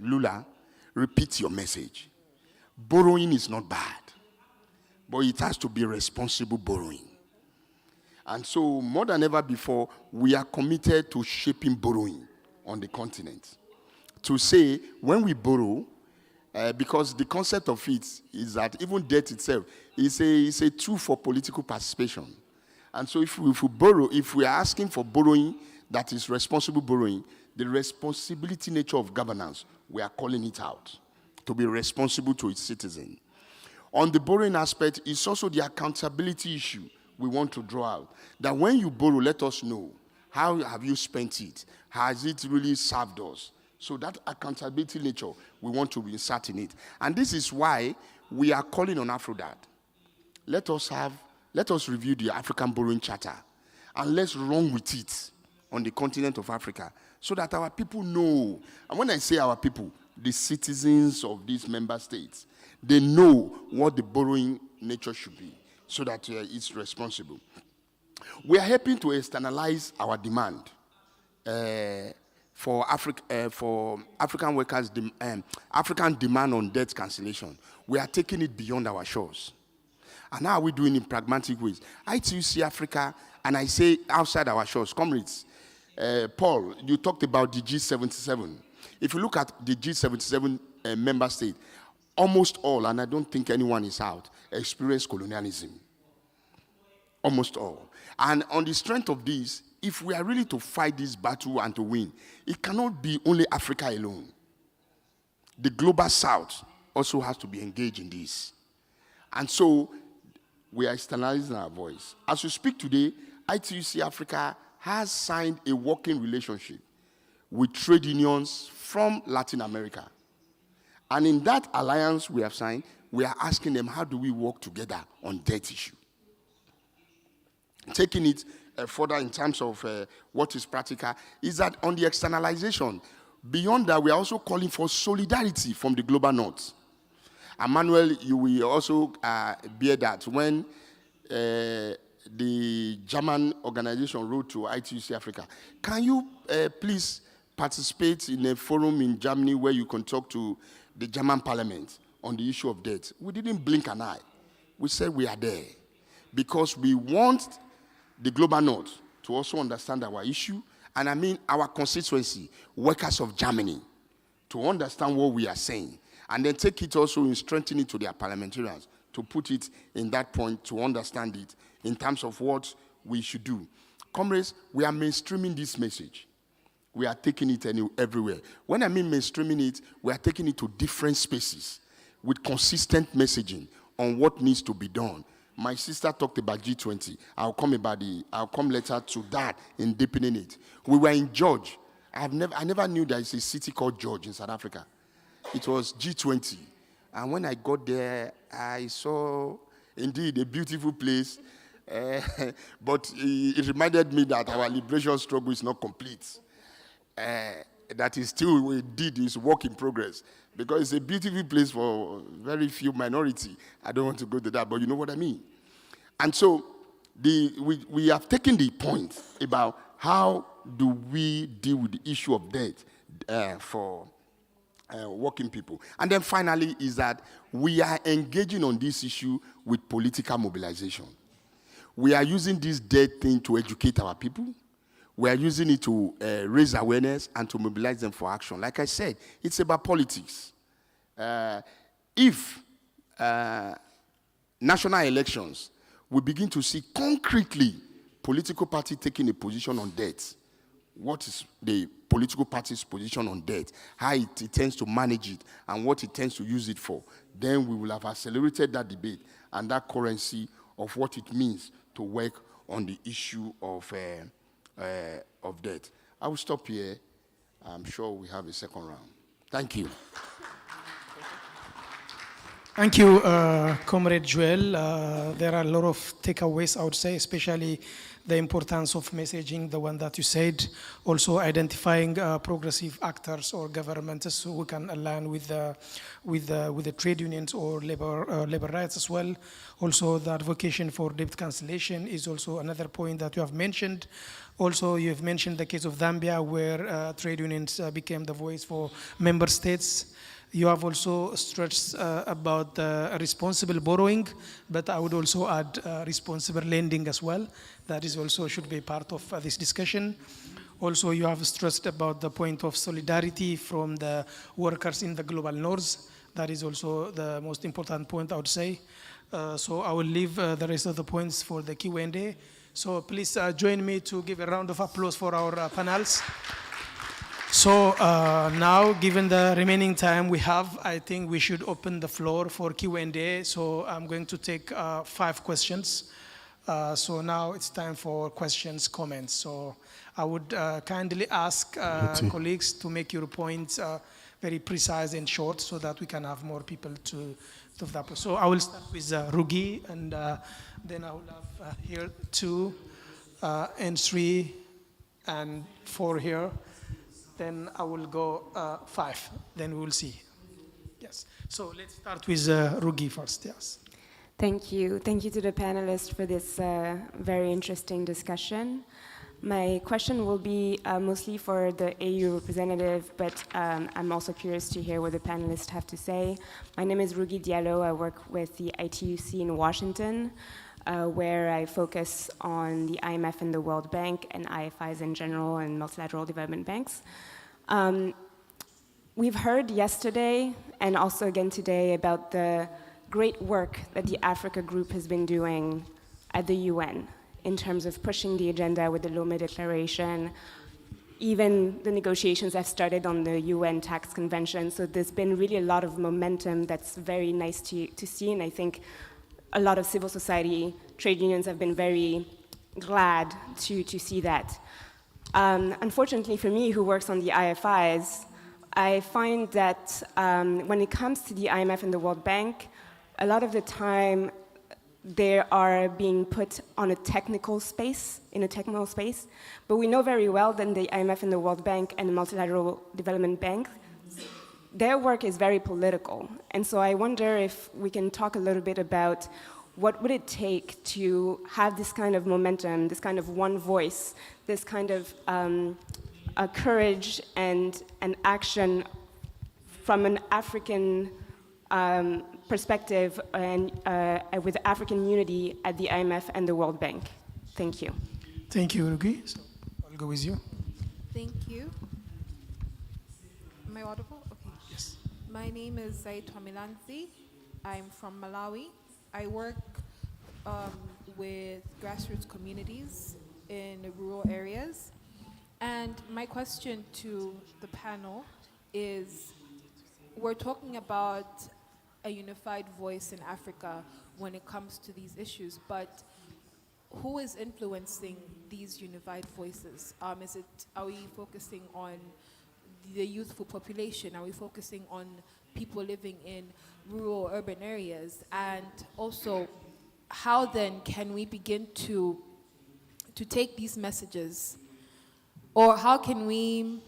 Lula, repeat your message. Borrowing is not bad, but it has to be responsible borrowing. And so, more than ever before, we are committed to shaping borrowing on the continent. To say, when we borrow, because the concept of it is that even debt itself is a tool for political participation. And so if we borrow, if we are asking for borrowing that is responsible borrowing, the responsibility nature of governance, we are calling it out to be responsible to its citizen. On the borrowing aspect, it's also the accountability issue we want to draw out. That when you borrow, let us know. How have you spent it? Has it really served us? So that accountability nature, we want to insert in it. And this is why we are calling on AfroDad. Let us review the African Borrowing Charter, and let's run with it on the continent of Africa so that our people know. And when I say our people, the citizens of these member states, they know what the borrowing nature should be so that it's responsible. We are helping to externalize our demand for African workers, African demand on debt cancellation. We are taking it beyond our shores. And how are we doing in pragmatic ways? I too see Africa, and I say outside our shores. Comrades, Paul, you talked about the G77. If you look at the G77 member state, almost all, and I don't think anyone is out, experience colonialism. Almost all. And on the strength of this, if we are really to fight this battle and to win, it cannot be only Africa alone. The global south also has to be engaged in this. And so, we are externalizing our voice. As we speak today, ITUC Africa has signed a working relationship with trade unions from Latin America. And in that alliance we have signed, we are asking them, how do we work together on debt issue? Taking it further in terms of what is practical, is that on the externalization, beyond that, we are also calling for solidarity from the global north. Emmanuel, you will also bear that when the German organization wrote to ITUC Africa. Can you please participate in a forum in Germany where you can talk to the German parliament on the issue of debt? We didn't blink an eye. We said we are there because we want the global north to also understand our issue, and I mean our constituency, workers of Germany, to understand what we are saying. And then take it also and strengthen it to their parliamentarians to put it in that point to understand it in terms of what we should do. Comrades, we are mainstreaming this message. We are taking it everywhere. When I mean mainstreaming it, we are taking it to different spaces with consistent messaging on what needs to be done. My sister talked about G20. I'll come later to that in deepening it. We were in George. I never knew there is a city called George in South Africa. It was G20. And when I got there, I saw, indeed, a beautiful place. But it reminded me that our liberation struggle is not complete. That is still, indeed, is work in progress. Because it's a beautiful place for very few minority. I don't want to go to that, but you know what I mean. And so, we have taken the point about how do we deal with the issue of debt for working people. And then finally is that we are engaging on this issue with political mobilization. We are using this debt thing to educate our people. We are using it to raise awareness and to mobilize them for action. Like I said, it's about politics. If national elections, we begin to see concretely political party taking a position on debt, what is the political party's position on debt, how it tends to manage it, and what it tends to use it for, then we will have accelerated that debate and that currency of what it means to work on the issue of debt. I will stop here. I'm sure we have a second round. Thank you. Thank you, Comrade Joel. There are a lot of takeaways, I would say, especially the importance of messaging, the one that you said. Also, identifying progressive actors or governments who can align with the trade unions or labor rights as well. Also, the advocacy for debt cancellation is also another point that you have mentioned. Also, you have mentioned the case of Zambia, where trade unions became the voice for member states. You have also stressed about responsible borrowing, but I would also add responsible lending as well. That is also should be part of this discussion. Also, you have stressed about the point of solidarity from the workers in the global north. That is also the most important point, I would say. So I will leave the rest of the points for the Q&A. So please join me to give a round of applause for our panels. So now, given the remaining time we have, I think we should open the floor for Q&A. So I'm going to take 5 questions. So now it's time for questions, comments. So I would kindly ask colleagues to make your points very precise and short so that we can have more people to that. So I will start with Rugi, and then I will have here 2 and 3 and 4 here. Then I will go 5, then we will see. Yes, so let's start with Rugi first, yes. Thank you. Thank you to the panelists for this very interesting discussion. My question will be mostly for the AU representative, but I'm also curious to hear what the panelists have to say. My name is Rugi Diallo. I work with the ITUC in Washington, where I focus on the IMF and the World Bank and IFIs in general and multilateral development banks. We've heard yesterday and also again today about the great work that the Africa Group has been doing at the UN in terms of pushing the agenda with the Lomé Declaration. Even the negotiations have started on the UN Tax Convention, so there's been really a lot of momentum that's very nice to see, and I think a lot of civil society, trade unions have been very glad to see that. Unfortunately for me, who works on the IFIs, I find that when it comes to the IMF and the World Bank, a lot of the time they are being put on a technical space, but we know very well that the IMF and the World Bank and the Multilateral Development Bank, their work is very political. And so I wonder if we can talk a little bit about what would it take to have this kind of momentum, this kind of one voice, this kind of courage and action from an African perspective and with African unity at the IMF and the World Bank. Thank you. Thank you, Rugi. So I'll go with you. Thank you. Am I audible? Okay. Yes. My name is Zaid Tomilanzi. I'm from Malawi. I work with grassroots communities in the rural areas. And my question to the panel is, we're talking about a unified voice in Africa when it comes to these issues, but who is influencing these unified voices? Are we focusing on the youthful population? Are we focusing on people living in rural urban areas? And also, how then can we begin to take these messages, or how can we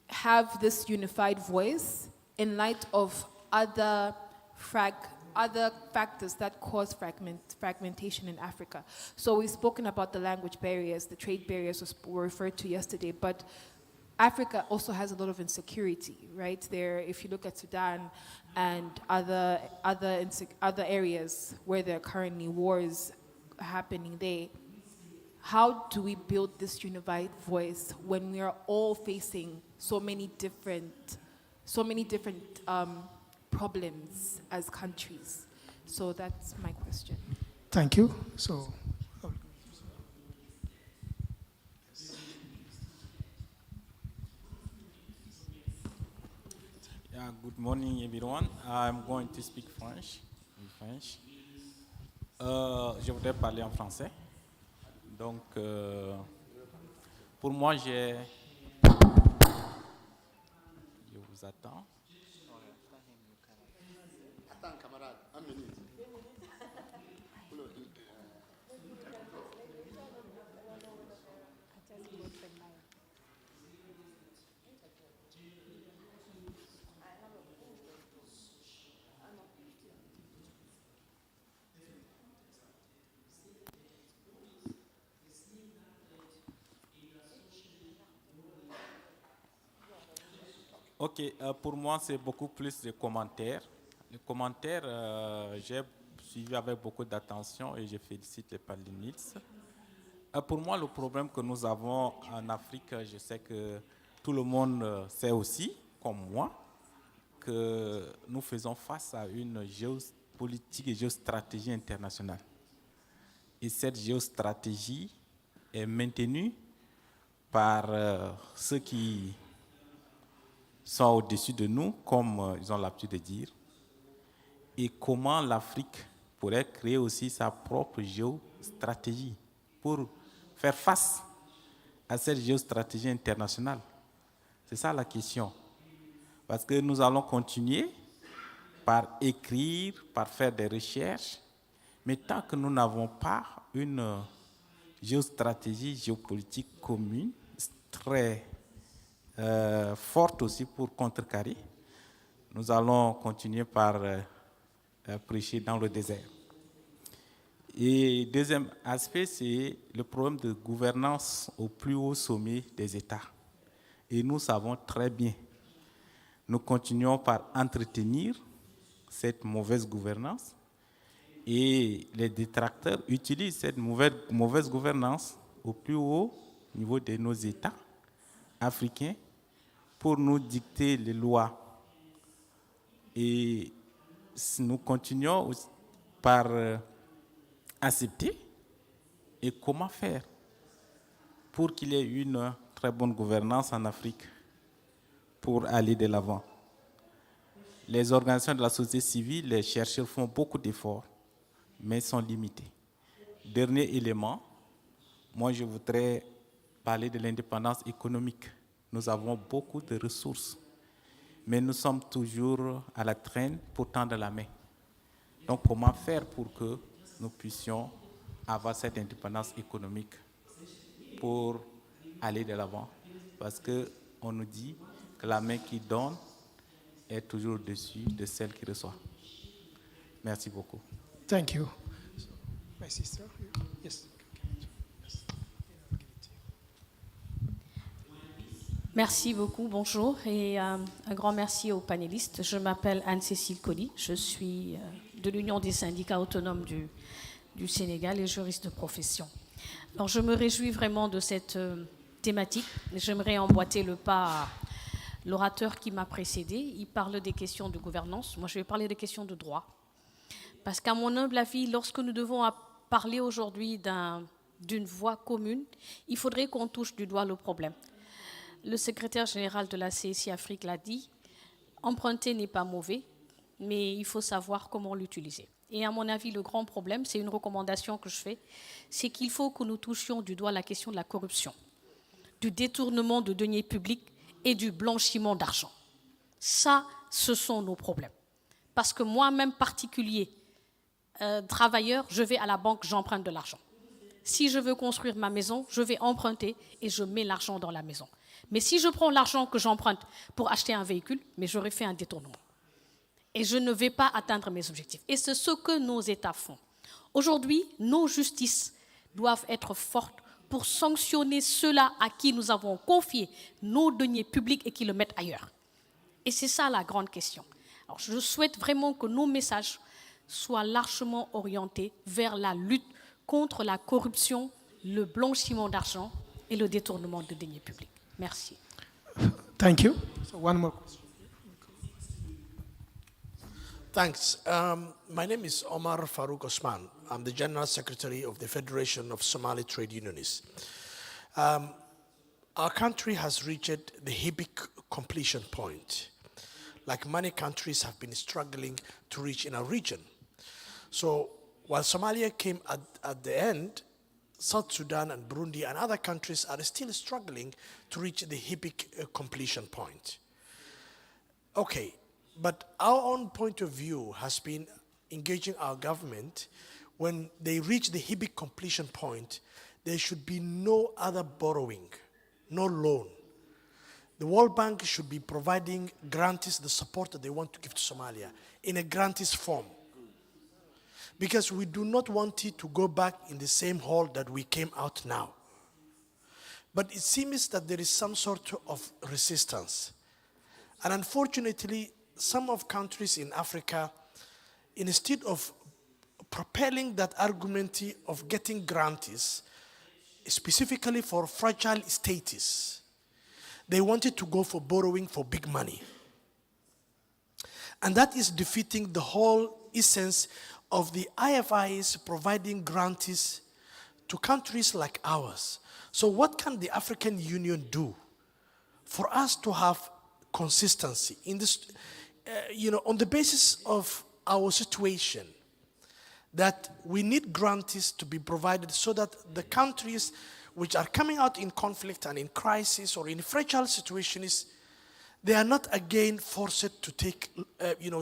have this unified voice in light of other factors that cause fragmentation in Africa? So we've spoken about the language barriers, the trade barriers were referred to yesterday, but Africa also has a lot of insecurity, right? If you look at Sudan and other areas where there are currently wars happening there, how do we build this unified voice when we are all facing so many different problems as countries? So that's my question. Thank you. So, yeah, good morning everyone. I'm going to speak French. Je voudrais parler en français. Donc, pour moi, je vous attends. Attends, camarade, 1 minute. Ok, pour moi, c'est beaucoup plus de commentaires. Les commentaires, j'ai suivi avec beaucoup d'attention et je félicite les panélistes. Pour moi, le problème que nous avons en Afrique, je sais que tout le monde sait aussi, comme moi, que nous faisons face à une géopolitique et géostratégie internationale. Et cette géostratégie est maintenue par ceux qui sont au-dessus de nous, comme ils ont l'habitude de dire, et comment l'Afrique pourrait créer aussi sa propre géostratégie pour faire face à cette géostratégie internationale. C'est ça la question. Parce que nous allons continuer par écrire, par faire des recherches, mais tant que nous n'avons pas une géostratégie géopolitique commune, très forte aussi pour contrecarrer, nous allons continuer par prêcher dans le désert. Et deuxième aspect, c'est le problème de gouvernance au plus haut sommet des États. Et nous savons très bien, nous continuons par entretenir cette mauvaise gouvernance et les détracteurs utilisent cette mauvaise gouvernance au plus haut niveau de nos États africains pour nous dicter les lois. Et nous continuons par accepter. Et comment faire pour qu'il y ait une très bonne gouvernance en Afrique pour aller de l'avant? Les organisations de la société civile, les chercheurs font beaucoup d'efforts, mais sont limités. Dernier élément, moi je voudrais parler de l'indépendance économique. Nous avons beaucoup de ressources, mais nous sommes toujours à la traîne pour tendre la main. Donc comment faire pour que nous puissions avoir cette indépendance économique pour aller de l'avant? Parce qu'on nous dit que la main qui donne est toujours au-dessus de celle qui reçoit. Merci beaucoup. Thank you. My sister, yes. Merci beaucoup, bonjour et un grand merci aux panélistes. Je m'appelle Anne-Cécile Colli, je suis de l'Union des syndicats autonomes du Sénégal et juriste de profession. Alors je me réjouis vraiment de cette thématique. J'aimerais emboîter le pas à l'orateur qui m'a précédé. Il parle des questions de gouvernance, moi je vais parler des questions de droit. Parce qu'à mon humble avis, lorsque nous devons parler aujourd'hui d'une voie commune, il faudrait qu'on touche du doigt le problème. Le secrétaire général de la CSI Afrique l'a dit, emprunter n'est pas mauvais, mais il faut savoir comment l'utiliser. Et à mon avis, le grand problème, c'est une recommandation que je fais, c'est qu'il faut que nous touchions du doigt la question de la corruption, du détournement de deniers publics et du blanchiment d'argent. Ça, ce sont nos problèmes. Parce que moi-même, particulier, travailleur, je vais à la banque, j'emprunte de l'argent. Si je veux construire ma maison, je vais emprunter et je mets l'argent dans la maison. Mais si je prends l'argent que j'emprunte pour acheter un véhicule, mais j'aurais fait un détournement. Et je ne vais pas atteindre mes objectifs. Et c'est ce que nos États font. Aujourd'hui, nos justices doivent être fortes pour sanctionner ceux-là à qui nous avons confié nos deniers publics et qui le mettent ailleurs. Et c'est ça la grande question. Alors, je souhaite vraiment que nos messages soient largement orientés vers la lutte contre la corruption, le blanchiment d'argent et le détournement de deniers publics. Merci. Thank you. So one more question. Thanks. My name is Omar Farouk Osman. I'm the General Secretary of the Federation of Somali Trade Unionists. Our country has reached the HIPIC completion point, like many countries have been struggling to reach in our region. So while Somalia came at the end, South Sudan and Burundi and other countries are still struggling to reach the HIPIC completion point. Okay, but our own point of view has been engaging our government. When they reach the HIPIC completion point, there should be no other borrowing, no loan. The World Bank should be providing grantees the support that they want to give to Somalia in a grantees form. Because we do not want it to go back in the same hole that we came out now. But it seems that there is some sort of resistance. And unfortunately, some of countries in Africa, instead of propelling that argument of getting grantees, specifically for fragile states, they wanted to go for borrowing for big money. And that is defeating the whole essence of the IFIs providing grantees to countries like ours. So what can the African Union do for us to have consistency in this, on the basis of our situation, that we need grantees to be provided so that the countries which are coming out in conflict and in crisis or in fragile situations, they are not again forced to take,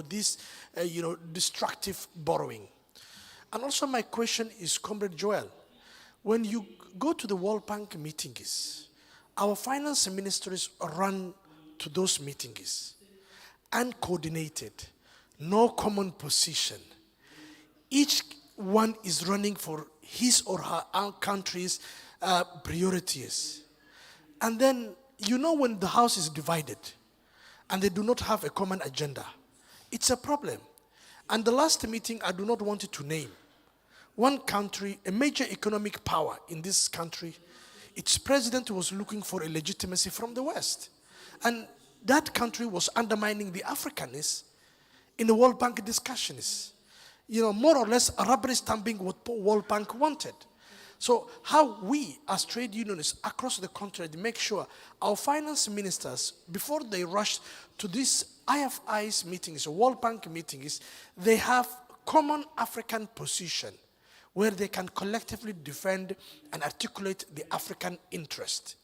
this, destructive borrowing. And also my question is, Comrade Joel, when you go to the World Bank meetings, our finance ministers run to those meetings, uncoordinated, no common position. Each one is running for his or her own country's priorities. And then, when the house is divided and they do not have a common agenda, it's a problem. And the last meeting, I do not want to name, one country, a major economic power in this country, its president was looking for a legitimacy from the West. And that country was undermining the Africanists in the World Bank discussions. More or less rubber stamping what World Bank wanted. So how we as trade unionists across the continent make sure our finance ministers, before they rush to these IFIs meetings, World Bank meetings, they have common African position where they can collectively defend and articulate the African interest.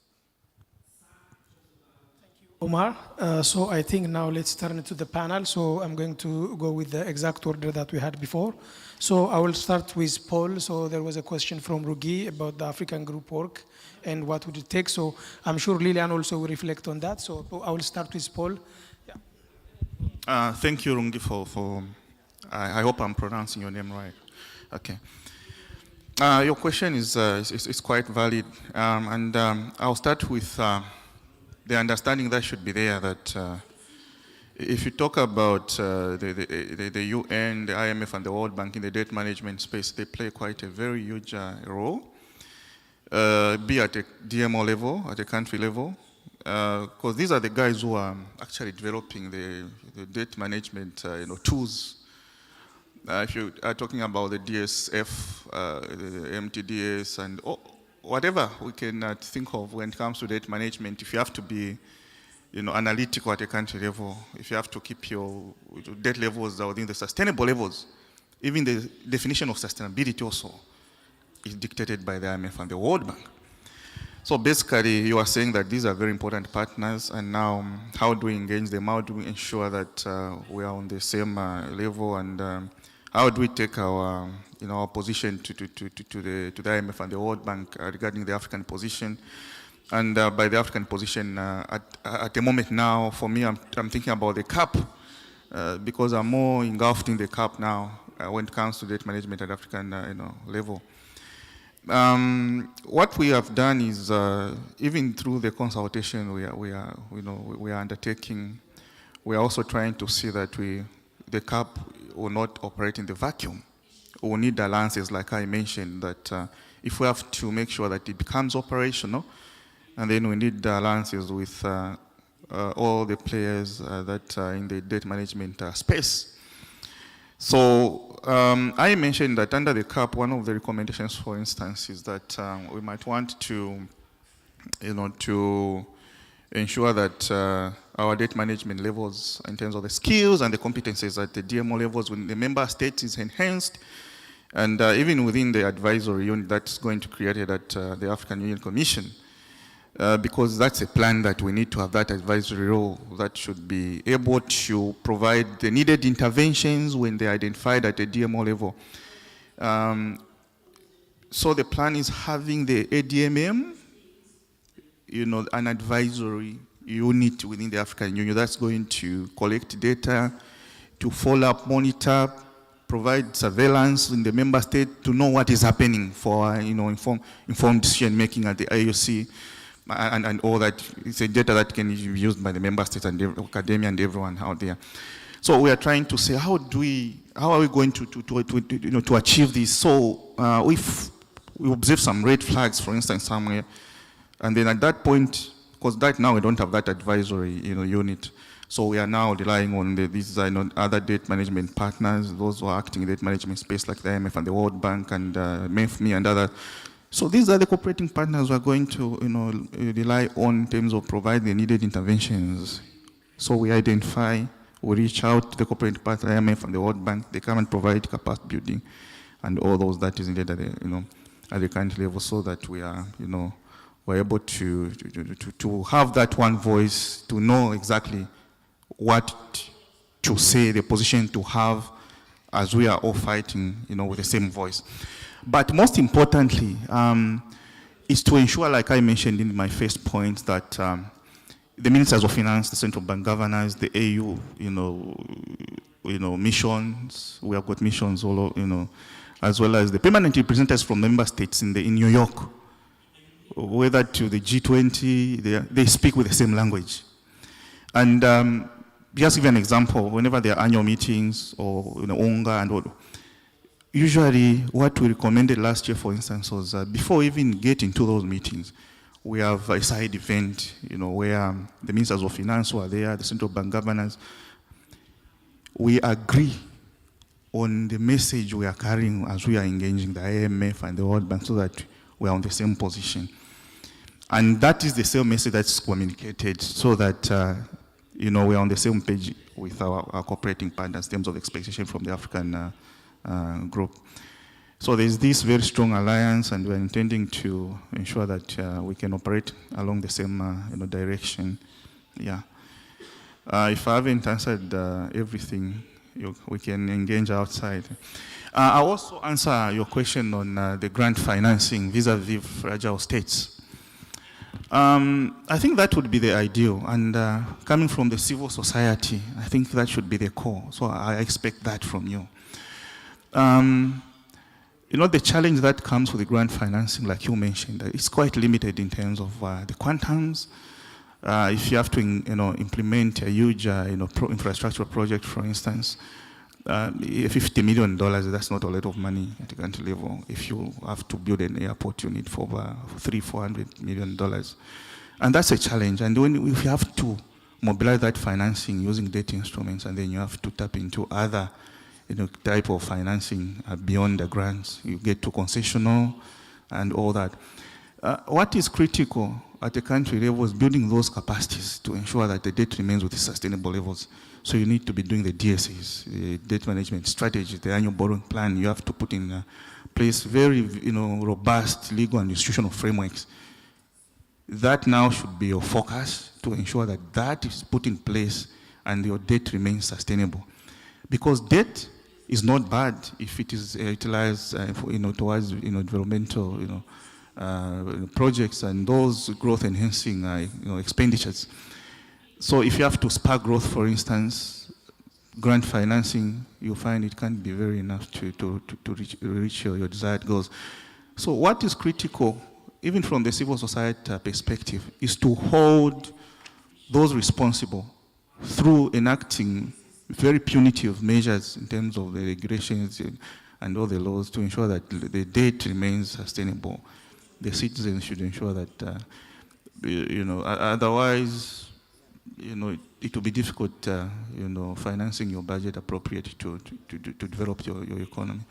Omar, so I think now let's turn to the panel. So I'm going to go with the exact order that we had before. So I will start with Paul. So there was a question from Rugi about the African group work and what would it take. So I'm sure Lilian also will reflect on that. So I will start with Paul. Yeah. Thank you, Rungi, for I hope I'm pronouncing your name right. Okay. Your question is quite valid. I'll start with the understanding that should be there that if you talk about the UN, the IMF, and the World Bank in the debt management space, they play quite a very huge role, be at a DMO level, at a country level, because these are the guys who are actually developing the debt management tools. If you are talking about the DSF, the MTDS, and whatever we can think of when it comes to debt management, if you have to be analytical at a country level, if you have to keep your debt levels within the sustainable levels, even the definition of sustainability also is dictated by the IMF and the World Bank. So basically, you are saying that these are very important partners, and now how do we engage them? How do we ensure that we are on the same level, and how do we take our our position to the IMF and the World Bank regarding the African position? And by the African position, at the moment now, for me, I'm thinking about the CAP, because I'm more engulfed in the CAP now when it comes to debt management at African level. What we have done is, even through the consultation we are undertaking, we are also trying to see that the CAP will not operate in the vacuum. We need alliances, like I mentioned, that if we have to make sure that it becomes operational, and then we need alliances with all the players that are in the debt management space. So I mentioned that under the CAP, one of the recommendations, for instance, is that we might want to, to ensure that our debt management levels, in terms of the skills and the competencies at the DMO levels, when the member state is enhanced, and even within the advisory unit that's going to be created at the African Union Commission, because that's a plan that we need to have that advisory role that should be able to provide the needed interventions when they're identified at the DMO level. So the plan is having the ADMM, an advisory unit within the African Union that's going to collect data, to follow up, monitor, provide surveillance in the member state to know what is happening for informed decision making at the IOC. and all that. It's a data that can be used by the member states and the academia and everyone out there. So we are trying to say, how are we going to achieve this? So if we observe some red flags, for instance, somewhere, and then at that point, because right now we don't have that advisory unit, so we are now relying on these other debt management partners, those who are acting in debt management space like the IMF and the World Bank and MEFME and others. So these are the cooperating partners we are going to rely on in terms of providing the needed interventions. So we identify, we reach out to the cooperating partner, IMF and the World Bank, they come and provide capacity building and all those that is needed at the country level, so that we are, we're able to have that one voice, to know exactly what to say, the position to have, as we are all fighting, with the same voice. But most importantly, is to ensure, like I mentioned in my first point, that the ministers of finance, the central bank governors, the AU, missions, we have got missions all over, as well as the permanent representatives from member states in New York, whether to the G20, they speak with the same language. And just give an example, whenever there are annual meetings or UNGA and all, usually what we recommended last year, for instance, was before even getting to those meetings, we have a side event, where the ministers of finance who are there, the central bank governors, we agree on the message we are carrying as we are engaging the IMF and the World Bank, so that we are on the same position. And that is the same message that's communicated, so that we are on the same page with our cooperating partners in terms of expectation from the African group. So there's this very strong alliance, and we're intending to ensure that we can operate along the same direction. Yeah. If I haven't answered everything, we can engage outside. I'll also answer your question on the grant financing vis-a-vis fragile states. I think that would be the ideal, and coming from the civil society, I think that should be the core. So I expect that from you. The challenge that comes with the grant financing, like you mentioned, it's quite limited in terms of the quantums. If you have to, implement a huge, infrastructure project, for instance, $50 million, that's not a lot of money at the country level. If you have to build an airport, you need for over $300-400 million. And that's a challenge. And if you have to mobilize that financing using debt instruments, and then you have to tap into other type of financing beyond the grants, you get to concessional and all that. What is critical at the country level is building those capacities to ensure that the debt remains with the sustainable levels. So you need to be doing the DSAs, the debt management strategy, the annual borrowing plan. You have to put in place very robust legal and institutional frameworks. That now should be your focus, to ensure that that is put in place and your debt remains sustainable. Because debt is not bad if it is utilized towards developmental projects and those growth enhancing expenditures. So if you have to spark growth, for instance, grant financing, you find it can't be very enough to reach your desired goals. So what is critical, even from the civil society perspective, is to hold those responsible through enacting very punitive measures in terms of the regulations and all the laws, to ensure that the debt remains sustainable. The citizens should ensure that, otherwise, it will be difficult, financing your budget appropriately to develop your economy.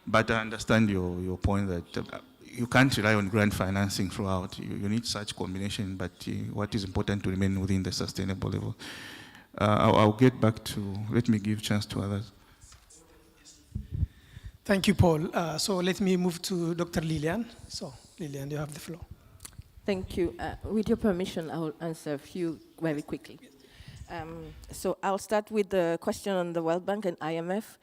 But I understand your point that you can't rely on grant financing throughout. You need such combination, but what is important to remain within the sustainable level. I'll get back to, let me give chance to others. Thank you, Paul. So let me move to Dr. Lilian. So, Lilian, you have the floor. Thank you. With your permission, I will answer a few very quickly. So I'll start with the question on the World Bank and IMF.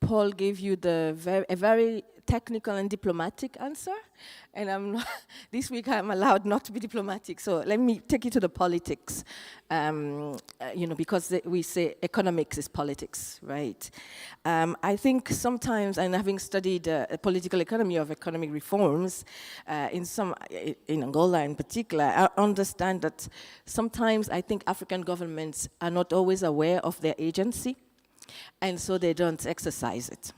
Paul gave you a very technical and diplomatic answer, and this week I'm allowed not to be diplomatic, so let me take you to the politics, because we say economics is politics, right? I think sometimes, and having studied political economy of economic reforms in Angola in particular, I understand that sometimes I think African governments are not always aware of their agency, and so they don't exercise it.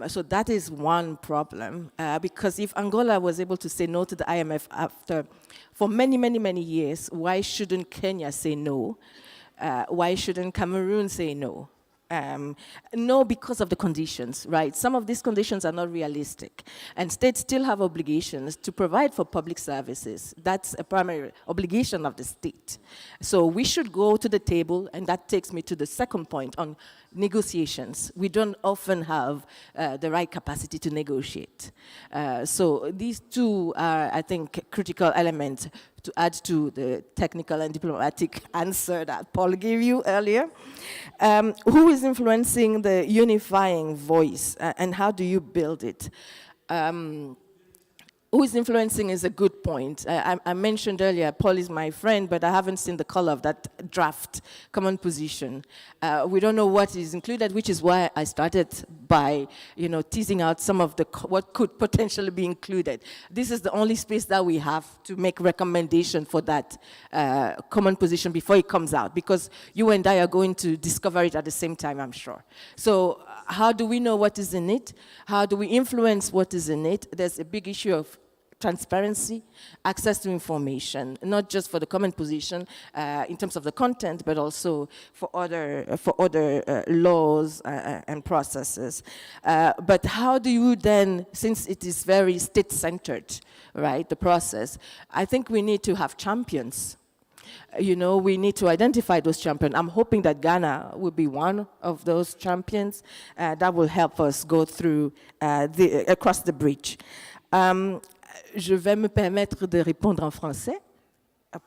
So that is one problem, because if Angola was able to say no to the IMF for many, many, many years, why shouldn't Kenya say no? Why shouldn't Cameroon say no? No, because of the conditions, right? Some of these conditions are not realistic, and states still have obligations to provide for public services. That's a primary obligation of the state. So we should go to the table, and that takes me to the second point on negotiations. We don't often have the right capacity to negotiate. So these two are, I think, critical elements to add to the technical and diplomatic answer that Paul gave you earlier. Who is influencing the unifying voice, and how do you build it? Who is influencing is a good point. I mentioned earlier, Paul is my friend, but I haven't seen the color of that draft common position. We don't know what is included, which is why I started by, teasing out some of what could potentially be included. This is the only space that we have to make recommendation for that common position before it comes out, because you and I are going to discover it at the same time, I'm sure. So how do we know what is in it? How do we influence what is in it? There's a big issue of transparency, access to information, not just for the common position in terms of the content, but also for other laws and processes. But how do you then, since it is very state-centered, right, the process, I think we need to have champions. We need to identify those champions. I'm hoping that Ghana will be one of those champions that will help us go through across the bridge. Je vais me permettre de répondre en français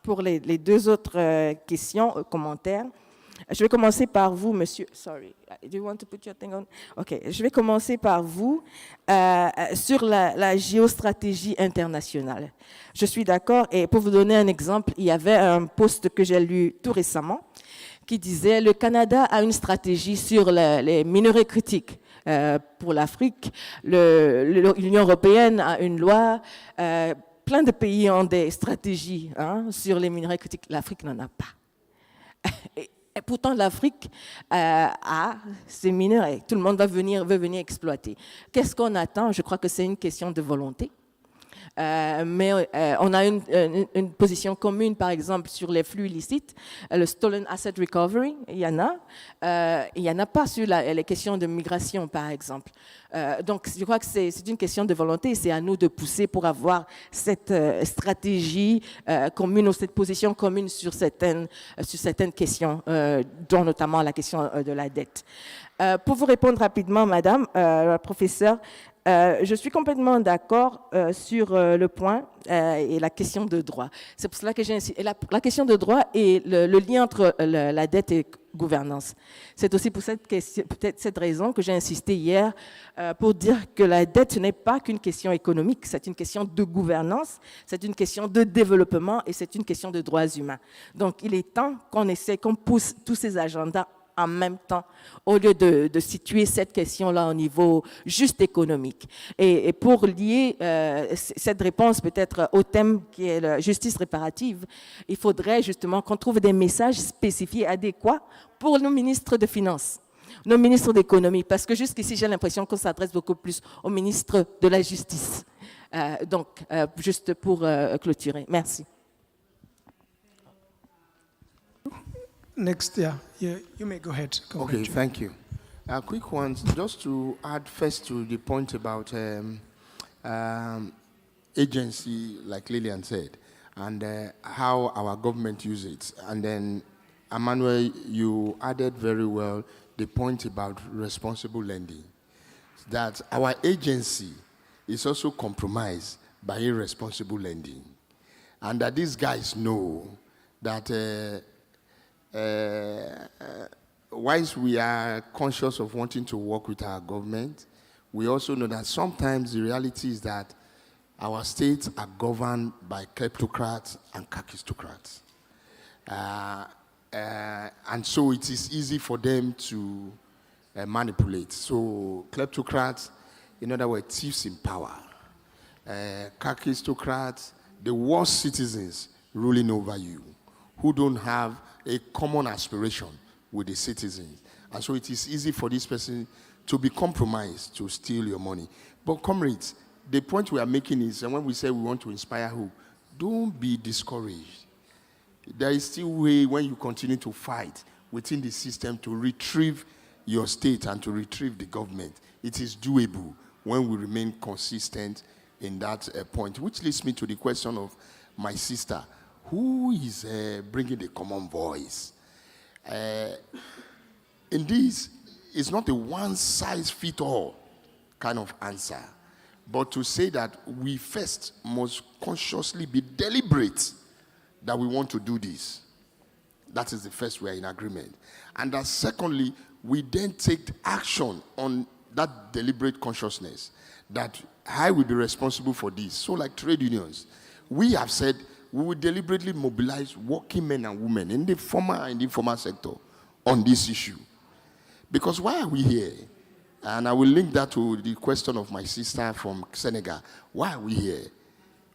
pour les deux autres questions, commentaires. Je vais commencer par vous, monsieur. Sorry, do you want to put your thing on? OK, je vais commencer par vous sur la géostratégie internationale. Je suis d'accord, et pour vous donner un exemple, il y avait un post que j'ai lu tout récemment qui disait « Le Canada a une stratégie sur les minerais critiques ». Pour l'Afrique, l'Union européenne a une loi, plein de pays ont des stratégies sur les minerais critiques. L'Afrique n'en a pas. Et pourtant, l'Afrique a ces minerais. Tout le monde veut venir exploiter. Qu'est-ce qu'on attend? Je crois que c'est une question de volonté. Mais on a une position commune, par exemple, sur les flux illicites, le Stolen Asset Recovery, il y en a pas sur les questions de migration, par exemple. Donc, je crois que c'est une question de volonté, et c'est à nous de pousser pour avoir cette stratégie commune, ou cette position commune sur certaines questions, dont notamment la question de la dette. Pour vous répondre rapidement, madame, la professeure, je suis complètement d'accord sur le point et la question de droit. C'est pour cela que j'ai insisté. La question de droit et le lien entre la dette et gouvernance. C'est aussi pour peut-être cette raison que j'ai insisté hier pour dire que la dette n'est pas qu'une question économique, c'est une question de gouvernance, c'est une question de développement et c'est une question de droits humains. Donc il est temps qu'on pousse tous ces agendas en même temps, au lieu de situer cette question-là au niveau juste économique. Et pour lier cette réponse peut-être au thème qui est la justice réparative, il faudrait justement qu'on trouve des messages spécifiés, adéquats pour nos ministres de Finances, nos ministres d'économie, parce que jusqu'ici, j'ai l'impression qu'on s'adresse beaucoup plus aux ministres de la Justice. Donc, juste pour clôturer. Merci. Next, you may go ahead. Okay, thank you. Quick ones, just to add first to the point about agency, like Lillian said, and how our government uses it. And then, Emmanuel, you added very well the point about responsible lending, that our agency is also compromised by irresponsible lending. And that these guys know that whilst we are conscious of wanting to work with our government, we also know that sometimes the reality is that our states are governed by kleptocrats and kakistocrats. And so it is easy for them to manipulate. So kleptocrats, in other words, thieves in power. Kakistocrats, the worst citizens ruling over you, who don't have a common aspiration with the citizens. And so it is easy for this person to be compromised to steal your money. But comrades, the point we are making is, and when we say we want to inspire hope, don't be discouraged. There is still a way when you continue to fight within the system to retrieve your state and to retrieve the government. It is doable when we remain consistent in that point, which leads me to the question of my sister. Who is bringing the common voice? In this, it's not a one-size-fits-all kind of answer, but to say that we first must consciously be deliberate that we want to do this. That is the first, we are in agreement. And that secondly, we then take action on that deliberate consciousness that I will be responsible for this. So like trade unions, we have said we will deliberately mobilize working men and women in the formal and informal sector on this issue. Because why are we here? And I will link that to the question of my sister from Senegal. Why are we here?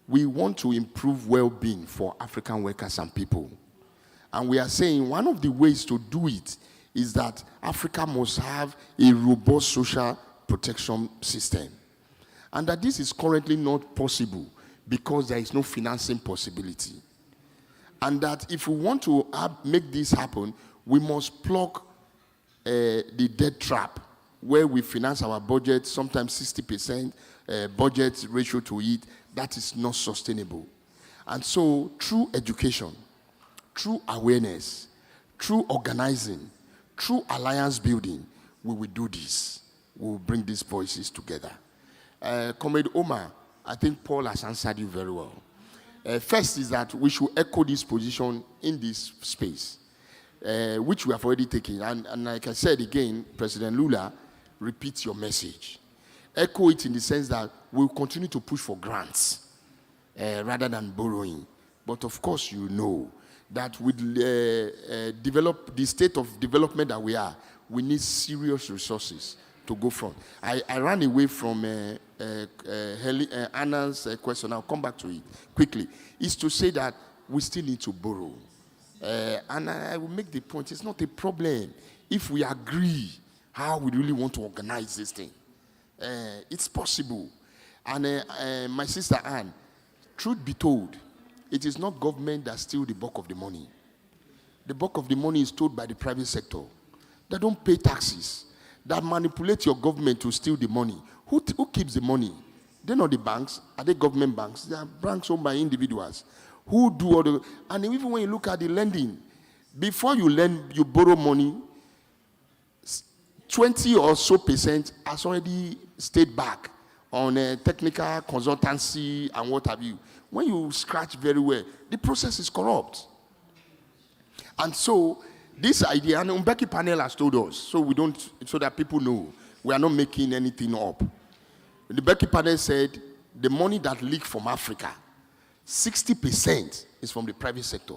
We want to improve well-being for African workers and people. And we are saying one of the ways to do it is that Africa must have a robust social protection system. And that this is currently not possible because there is no financing possibility. And that if we want to make this happen, we must plug the debt trap, where we finance our budget, sometimes 60% budget ratio to it. That is not sustainable. And so through education, through awareness, through organizing, through alliance building, we will do this. We will bring these voices together. Comrade Omar, I think Paul has answered you very well. First is that we should echo this position in this space, which we have already taken. And like I said again, President Lula, repeat your message. Echo it in the sense that we'll continue to push for grants rather than borrowing. But of course, you know that with develop the state of development that we are, we need serious resources to go from. I ran away from Anna's question. I'll come back to it quickly. Is to say that we still need to borrow. And I will make the point, it's not a problem if we agree how we really want to organize this thing. It's possible. And my sister Anne, truth be told, it is not government that steals the bulk of the money. The bulk of the money is stolen by the private sector. They don't pay taxes. That manipulate your government to steal the money. Who keeps the money? They're not the banks. Are they government banks? They are banks owned by individuals. Who do all the... And even when you look at the lending, before you lend, you borrow money, 20 or so % has already stayed back on technical consultancy and what have you. When you scratch very well, the process is corrupt. And so this idea, and Mbeki panel has told us, so that people know, we are not making anything up. The Mbeki panel said the money that leaked from Africa, 60% is from the private sector.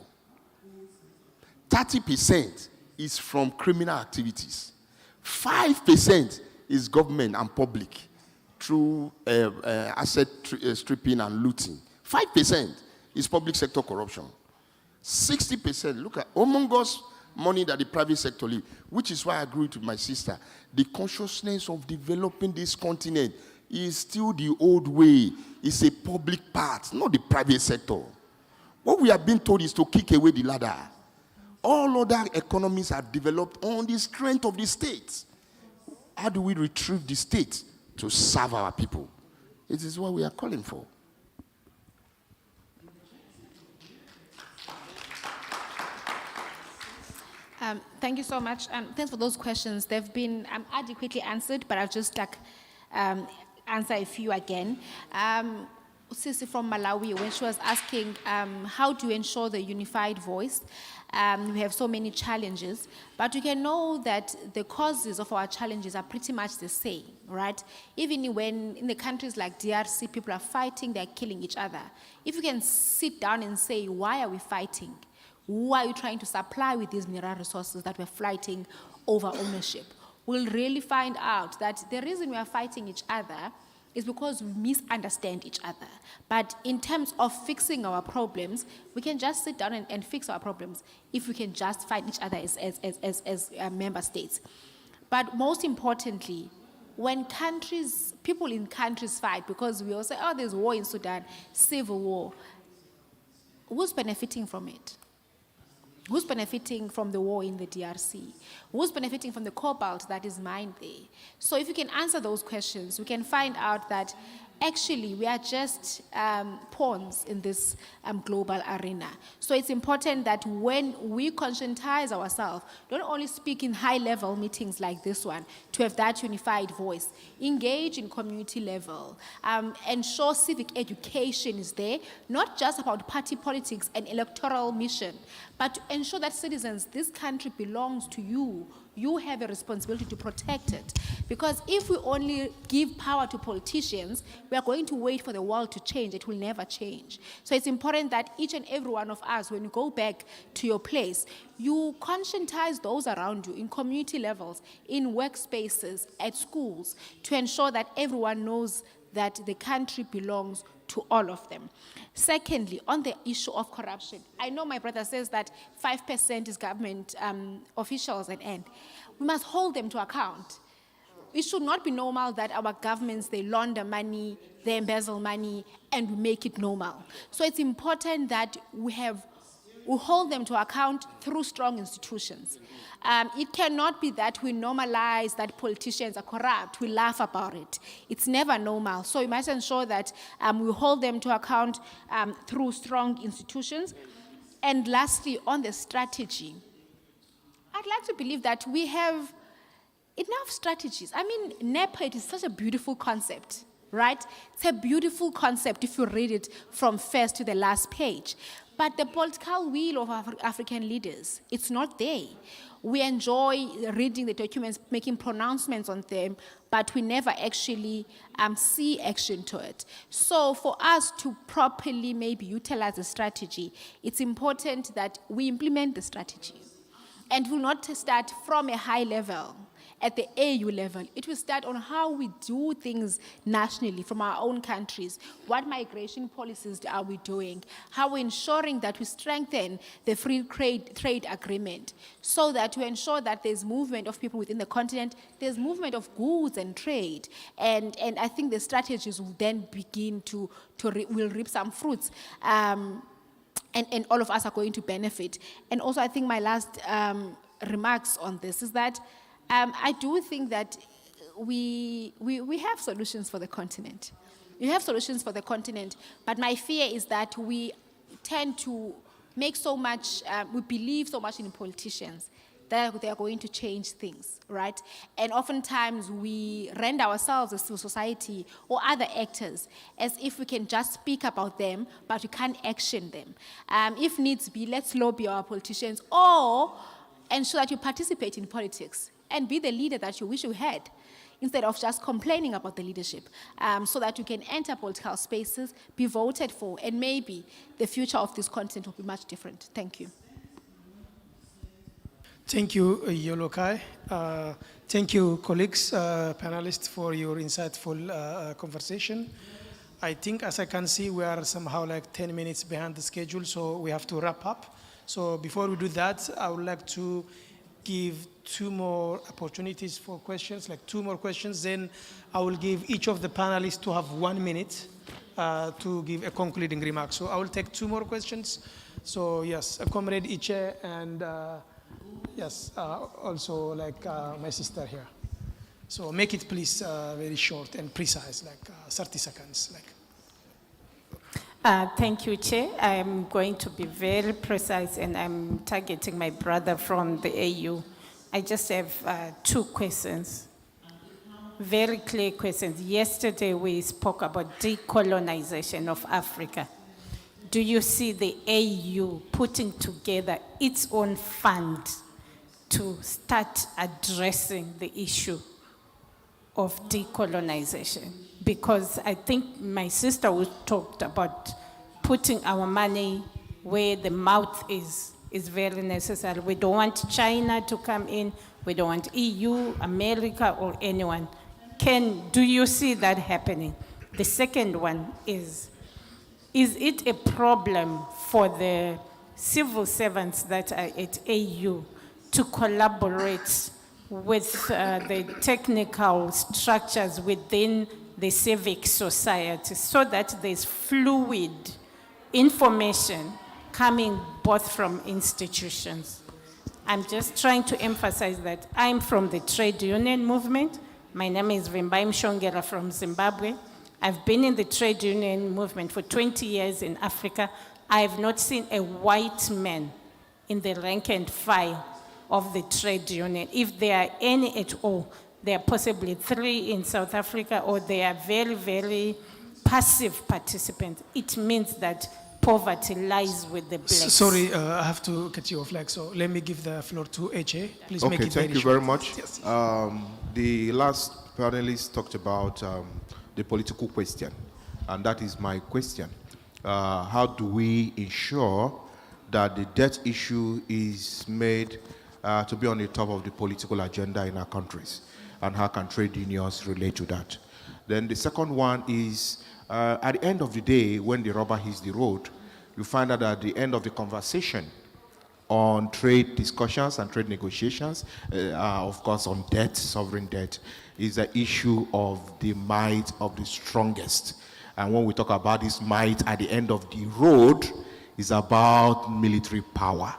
30% is from criminal activities. 5% is government and public through asset stripping and looting. 5% is public sector corruption. 60%, look at humongous money that the private sector leaves, which is why I agree with my sister. The consciousness of developing this continent is still the old way. It's a public part, not the private sector. What we have been told is to kick away the ladder. All other economies are developed on the strength of the state. How do we retrieve the state to serve our people? It is what we are calling for. Thank you so much. Thanks for those questions. They've been adequately answered, but I'll just answer a few again. Sisi from Malawi, when she was asking how do you ensure the unified voice. We have so many challenges, but you can know that the causes of our challenges are pretty much the same, right? Even when in the countries like DRC, people are fighting, they're killing each other. If you can sit down and say, why are we fighting? Who are you trying to supply with these mineral resources that we're fighting over ownership? We'll really find out that the reason we are fighting each other is because we misunderstand each other. But in terms of fixing our problems, we can just sit down and fix our problems if we can just fight each other as member states. But most importantly, when people in countries fight, because we all say, oh, there's war in Sudan, civil war, who's benefiting from it? Who's benefiting from the war in the DRC? Who's benefiting from the cobalt that is mined there? So if you can answer those questions, we can find out that actually we are just pawns in this global arena. So it's important that when we conscientize ourselves, don't only speak in high-level meetings like this one, to have that unified voice, engage in community level, ensure civic education is there, not just about party politics and electoral mission, but to ensure that citizens, this country belongs to you. You have a responsibility to protect it. Because if we only give power to politicians, we are going to wait for the world to change. It will never change. So it's important that each and every one of us, when you go back to your place, you conscientize those around you in community levels, in workspaces, at schools, to ensure that everyone knows that the country belongs to all of them. Secondly, on the issue of corruption, I know my brother says that 5% is government officials and we must hold them to account. It should not be normal that our governments, they launder money, they embezzle money, and we make it normal. So it's important that we hold them to account through strong institutions. It cannot be that we normalize that politicians are corrupt, we laugh about it. It's never normal. So we must ensure that we hold them to account through strong institutions. And lastly, on the strategy, I'd like to believe that we have enough strategies. I mean, NEPA is such a beautiful concept, right? It's a beautiful concept if you read it from first to the last page. But the political will of African leaders, it's not there. We enjoy reading the documents, making pronouncements on them, but we never actually see action to it. So for us to properly maybe utilize the strategy, it's important that we implement the strategy. And we'll not start from a high level, at the AU level. It will start on how we do things nationally from our own countries. What migration policies are we doing? How we're ensuring that we strengthen the free trade agreement so that we ensure that there's movement of people within the continent, there's movement of goods and trade. And I think the strategies will then begin will reap some fruits. And all of us are going to benefit. And also I think my last remarks on this is that I do think that we have solutions for the continent. We have solutions for the continent, but my fear is that we tend to make so much, we believe so much in politicians that they are going to change things, right? And oftentimes we render ourselves as civil society or other actors as if we can just speak about them, but we can't action them. If needs be, let's lobby our politicians or ensure that you participate in politics and be the leader that you wish you had, instead of just complaining about the leadership, so that you can enter political spaces, be voted for, and maybe the future of this continent will be much different. Thank you. Thank you, Yolokai. Thank you, colleagues, panelists, for your insightful conversation. I think, as I can see, we are somehow like 10 minutes behind the schedule, so we have to wrap up. So before we do that, I would like to give 2 more opportunities for questions, like 2 more questions. Then I will give each of the panelists to have 1 minute to give a concluding remark. So I will take 2 more questions. So yes, Comrade Iche and yes, also like my sister here. So make it please very short and precise, like 30 seconds. Like. Thank you, Chair. I'm going to be very precise, and I'm targeting my brother from the AU. I just have 2 questions. very clear questions. Yesterday we spoke about decolonization of Africa. Do you see the AU putting together its own fund to start addressing the issue of decolonization? Because I think my sister talked about putting our money where the mouth is very necessary. We don't want China to come in. We don't want EU, America, or anyone. Do you see that happening? The second one is it a problem for the civil servants that are at AU to collaborate with the technical structures within the civic society so that there's fluid information coming both from institutions? I'm just trying to emphasize that I'm from the trade union movement. My name is Vimbai Mshongera from Zimbabwe. I've been in the trade union movement for 20 years in Africa. I have not seen a white man in the rank and file of the trade union. If there are any at all, there are possibly 3 in South Africa, or they are very, very passive participants. It means that poverty lies with the blacks. Sorry, I have to cut you off. So let me give the floor to Eche. Please make it very thank you short. very much. Yes. The last panelist talked about the political question, and that is my question. How do we ensure that the debt issue is made to be on the top of the political agenda in our countries, and how can trade unions relate to that? Then the second one is, at the end of the day, when the rubber hits the road, you find out at the end of the conversation on trade discussions and trade negotiations, of course on debt, sovereign debt, is the issue of the might of the strongest. And when we talk about this might at the end of the road, it's about military power.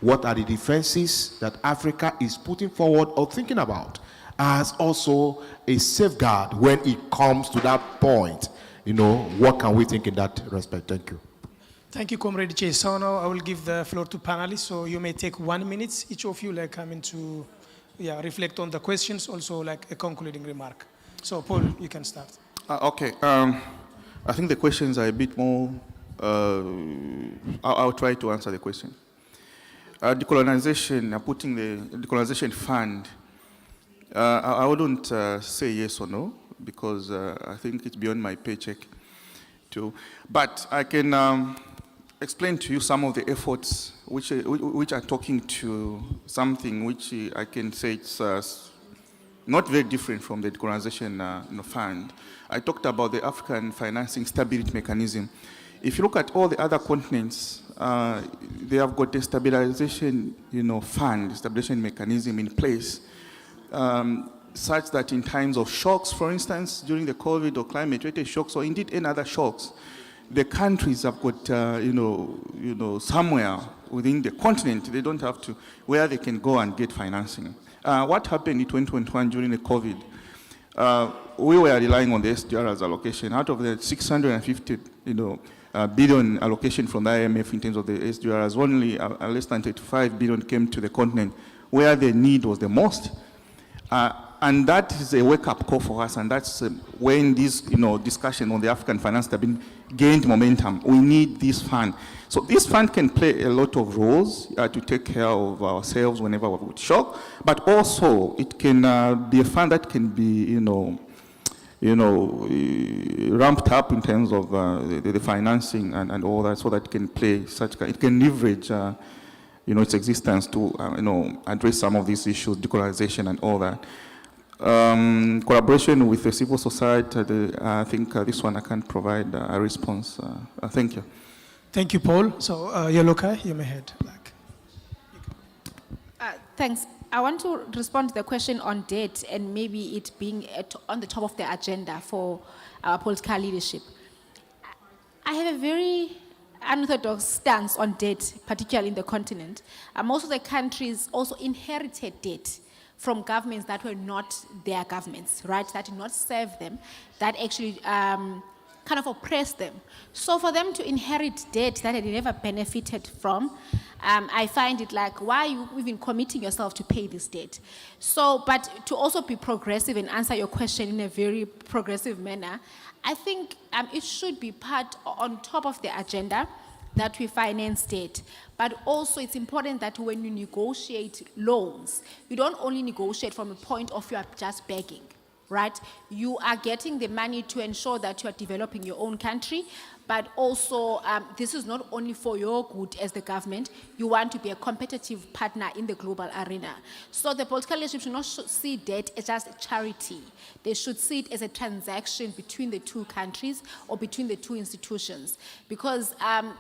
What are the defenses that Africa is putting forward or thinking about as also a safeguard when it comes to that point? What can we think in that respect? Thank you. Thank you, Comrade Che. So now I will give the floor to panelists. So you may take 1 minute, each of you, coming to reflect on the questions, also a concluding remark. So Paul, you can start. Okay. I think the questions are a bit more, I'll try to answer the question. Decolonization, putting the decolonization fund, I wouldn't say yes or no, because I think it's beyond my paycheck too. But I can explain to you some of the efforts which are talking to something which I can say it's not very different from the decolonization fund. I talked about the African Financing Stability Mechanism. If you look at all the other continents, they have got a stabilization fund, stabilization mechanism in place, such that in times of shocks, for instance, during the COVID or climate-related shocks, or indeed any other shocks, the countries have got, somewhere within the continent, they don't have to, where they can go and get financing. What happened in 2021 during the COVID? We were relying on the SDR as allocation. Out of the 650, billion allocation from the IMF in terms of the SDRs, only less than 35 billion came to the continent, where the need was the most. And that is a wake-up call for us, and that's when this discussion on the African finance have been gained momentum. We need this fund. So this fund can play a lot of roles to take care of ourselves whenever we would shock, but also it can be a fund that can be, ramped up in terms of the financing and all that, so that it can play it can leverage, its existence to, address some of these issues, decolonization and all that. Collaboration with the civil society, I think this one I can provide a response. Thank you. Thank you, Paul. So, Yoloka, you may head back. Thanks. I want to respond to the question on debt and maybe it being on the top of the agenda for our political leadership. I have a very unorthodox stance on debt, particularly in the continent. Most of the countries also inherited debt from governments that were not their governments, right? That did not serve them, that actually kind of oppress them. So for them to inherit debt that they never benefited from, I find it like, why are you even committing yourself to pay this debt? So, but to also be progressive and answer your question in a very progressive manner, I think it should be part on top of the agenda that we finance debt. But also it's important that when you negotiate loans, you don't only negotiate from a point of you are just begging, right? You are getting the money to ensure that you are developing your own country, but also this is not only for your good as the government, you want to be a competitive partner in the global arena. So the political leadership should not see debt as just a charity. They should see it as a transaction between the two countries or between the two institutions. Because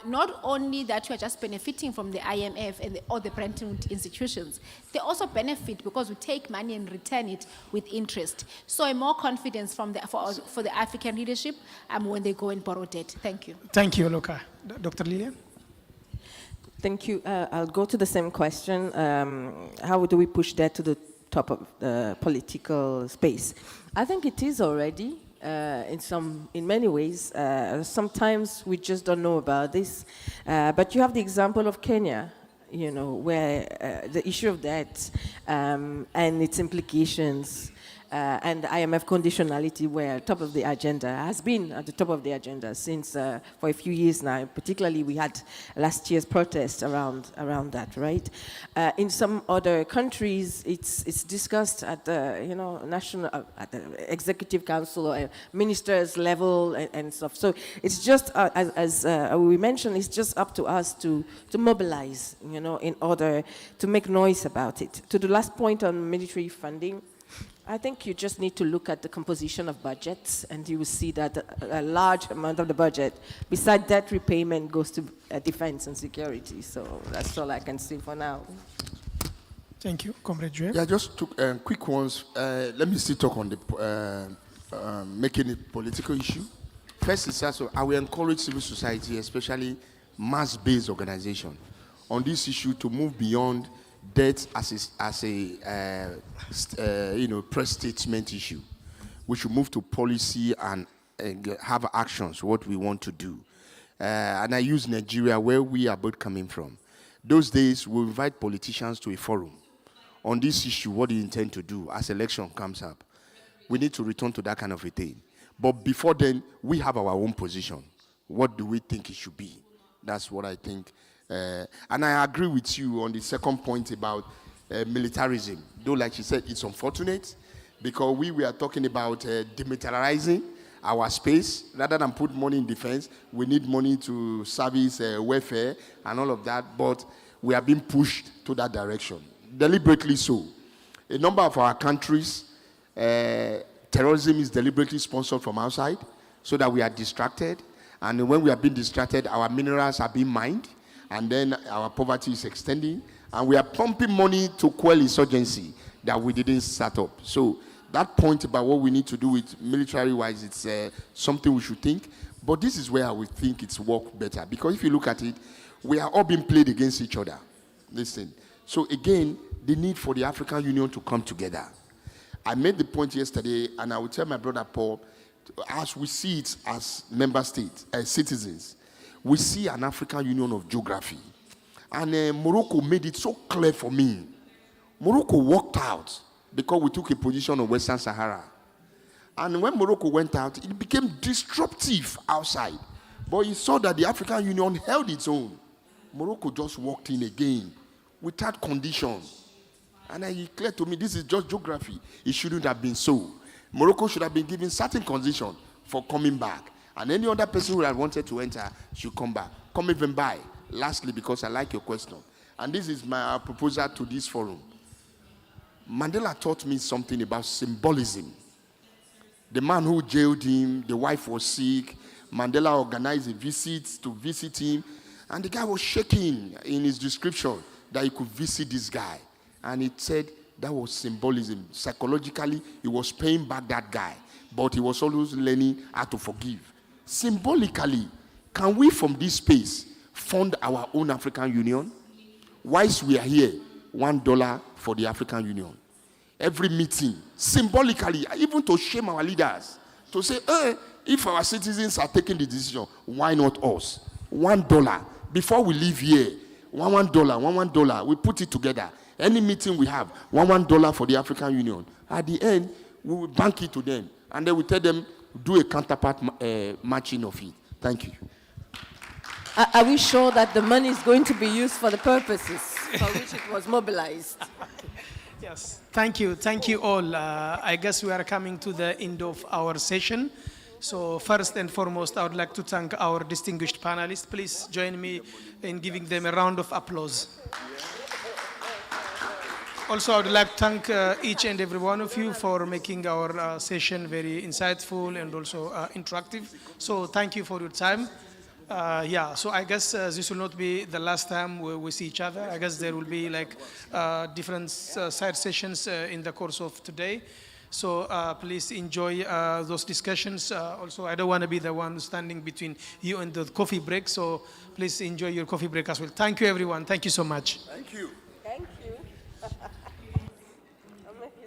not only that you are just benefiting from the IMF and or the Bretton Woods institutions, they also benefit because we take money and return it with interest. So more confidence from for the African leadership when they go and borrow debt. Thank you. Thank you, Loka. Dr. Lillian? Thank you. I'll go to the same question. How do we push that to the top of the political space? I think it is already in many ways. Sometimes we just don't know about this. But you have the example of Kenya, you know, where the issue of debt and its implications and IMF conditionality were top of the agenda, has been at the top of the agenda since for a few years now. Particularly, we had last year's protest around that, right? In some other countries, it's discussed at the national, at the executive council or ministers level and stuff. So it's just as we mentioned, it's just up to us to mobilize, in order to make noise about it. To the last point on military funding, I think you just need to look at the composition of budgets, and you will see that a large amount of the budget, besides debt repayment, goes to defense and security. So that's all I can say for now. Thank you. Comrade Joel? Yeah, just two quick ones. Let me still talk on the making it political issue. First is also, I will encourage civil society, especially mass-based organization, on this issue to move beyond debt as a press statement issue. We should move to policy and have actions, what we want to do. And I use Nigeria, where we are both coming from. Those days, we invite politicians to a forum on this issue, what they intend to do as election comes up. We need to return to that kind of a thing. But before then, we have our own position. What do we think it should be? That's what I think. And I agree with you on the second point about militarism. Though, like you said, it's unfortunate because we are talking about demilitarizing our space. Rather than put money in defense, we need money to service welfare and all of that. But we are being pushed to that direction, deliberately so. A number of our countries, terrorism is deliberately sponsored from outside so that we are distracted. And when we are being distracted, our minerals are being mined. And then our poverty is extending, and we are pumping money to quell insurgency that we didn't start up. So that point about what we need to do with military-wise, it's something we should think. But this is where I would think it's work better. Because if you look at it, we are all being played against each other. Listen. So again, the need for the African Union to come together. I made the point yesterday, and I will tell my brother Paul, as we see it as member states, as citizens, we see an African Union of geography. And Morocco made it so clear for me. Morocco walked out because we took a position on Western Sahara. And when Morocco went out, it became disruptive outside. But he saw that the African Union held its own. Morocco just walked in again without conditions. And he declared to me, this is just geography. It shouldn't have been so. Morocco should have been given certain conditions for coming back. And any other person who had wanted to enter should come back. Come even by. Lastly, because I like your question, and this is my proposal to this forum. Mandela taught me something about symbolism. The man who jailed him, the wife was sick. Mandela organized a visit to visit him. And the guy was shaking in his description that he could visit this guy. And he said that was symbolism. Psychologically, he was paying back that guy. But he was always learning how to forgive. Symbolically, can we from this space fund our own African Union? Whilst we are here, $1 for the African Union. Every meeting, symbolically, even to shame our leaders, to say, If our citizens are taking the decision, why not us? $1. Before we leave here, $1, we put it together. Any meeting we have, $1 for the African Union. At the end, we will bank it to them. And then we tell them, do a counterpart matching of it. Thank you. Are we sure that the money is going to be used for the purposes for which it was mobilized? Yes, thank you all. I guess we are coming to the end of our session. So first and foremost, I would like to thank our distinguished panelists. Please join me in giving them a round of applause. Also, I would like to thank each and every one of you for making our session very insightful and also interactive. So thank you for your time. So I guess this will not be the last time we see each other. I guess there will be like different side sessions in the course of today. So please enjoy those discussions. Also, I don't want to be the one standing between you and the coffee break. So please enjoy your coffee break as well. Thank you, everyone. Thank you so much. Thank you. Thank you.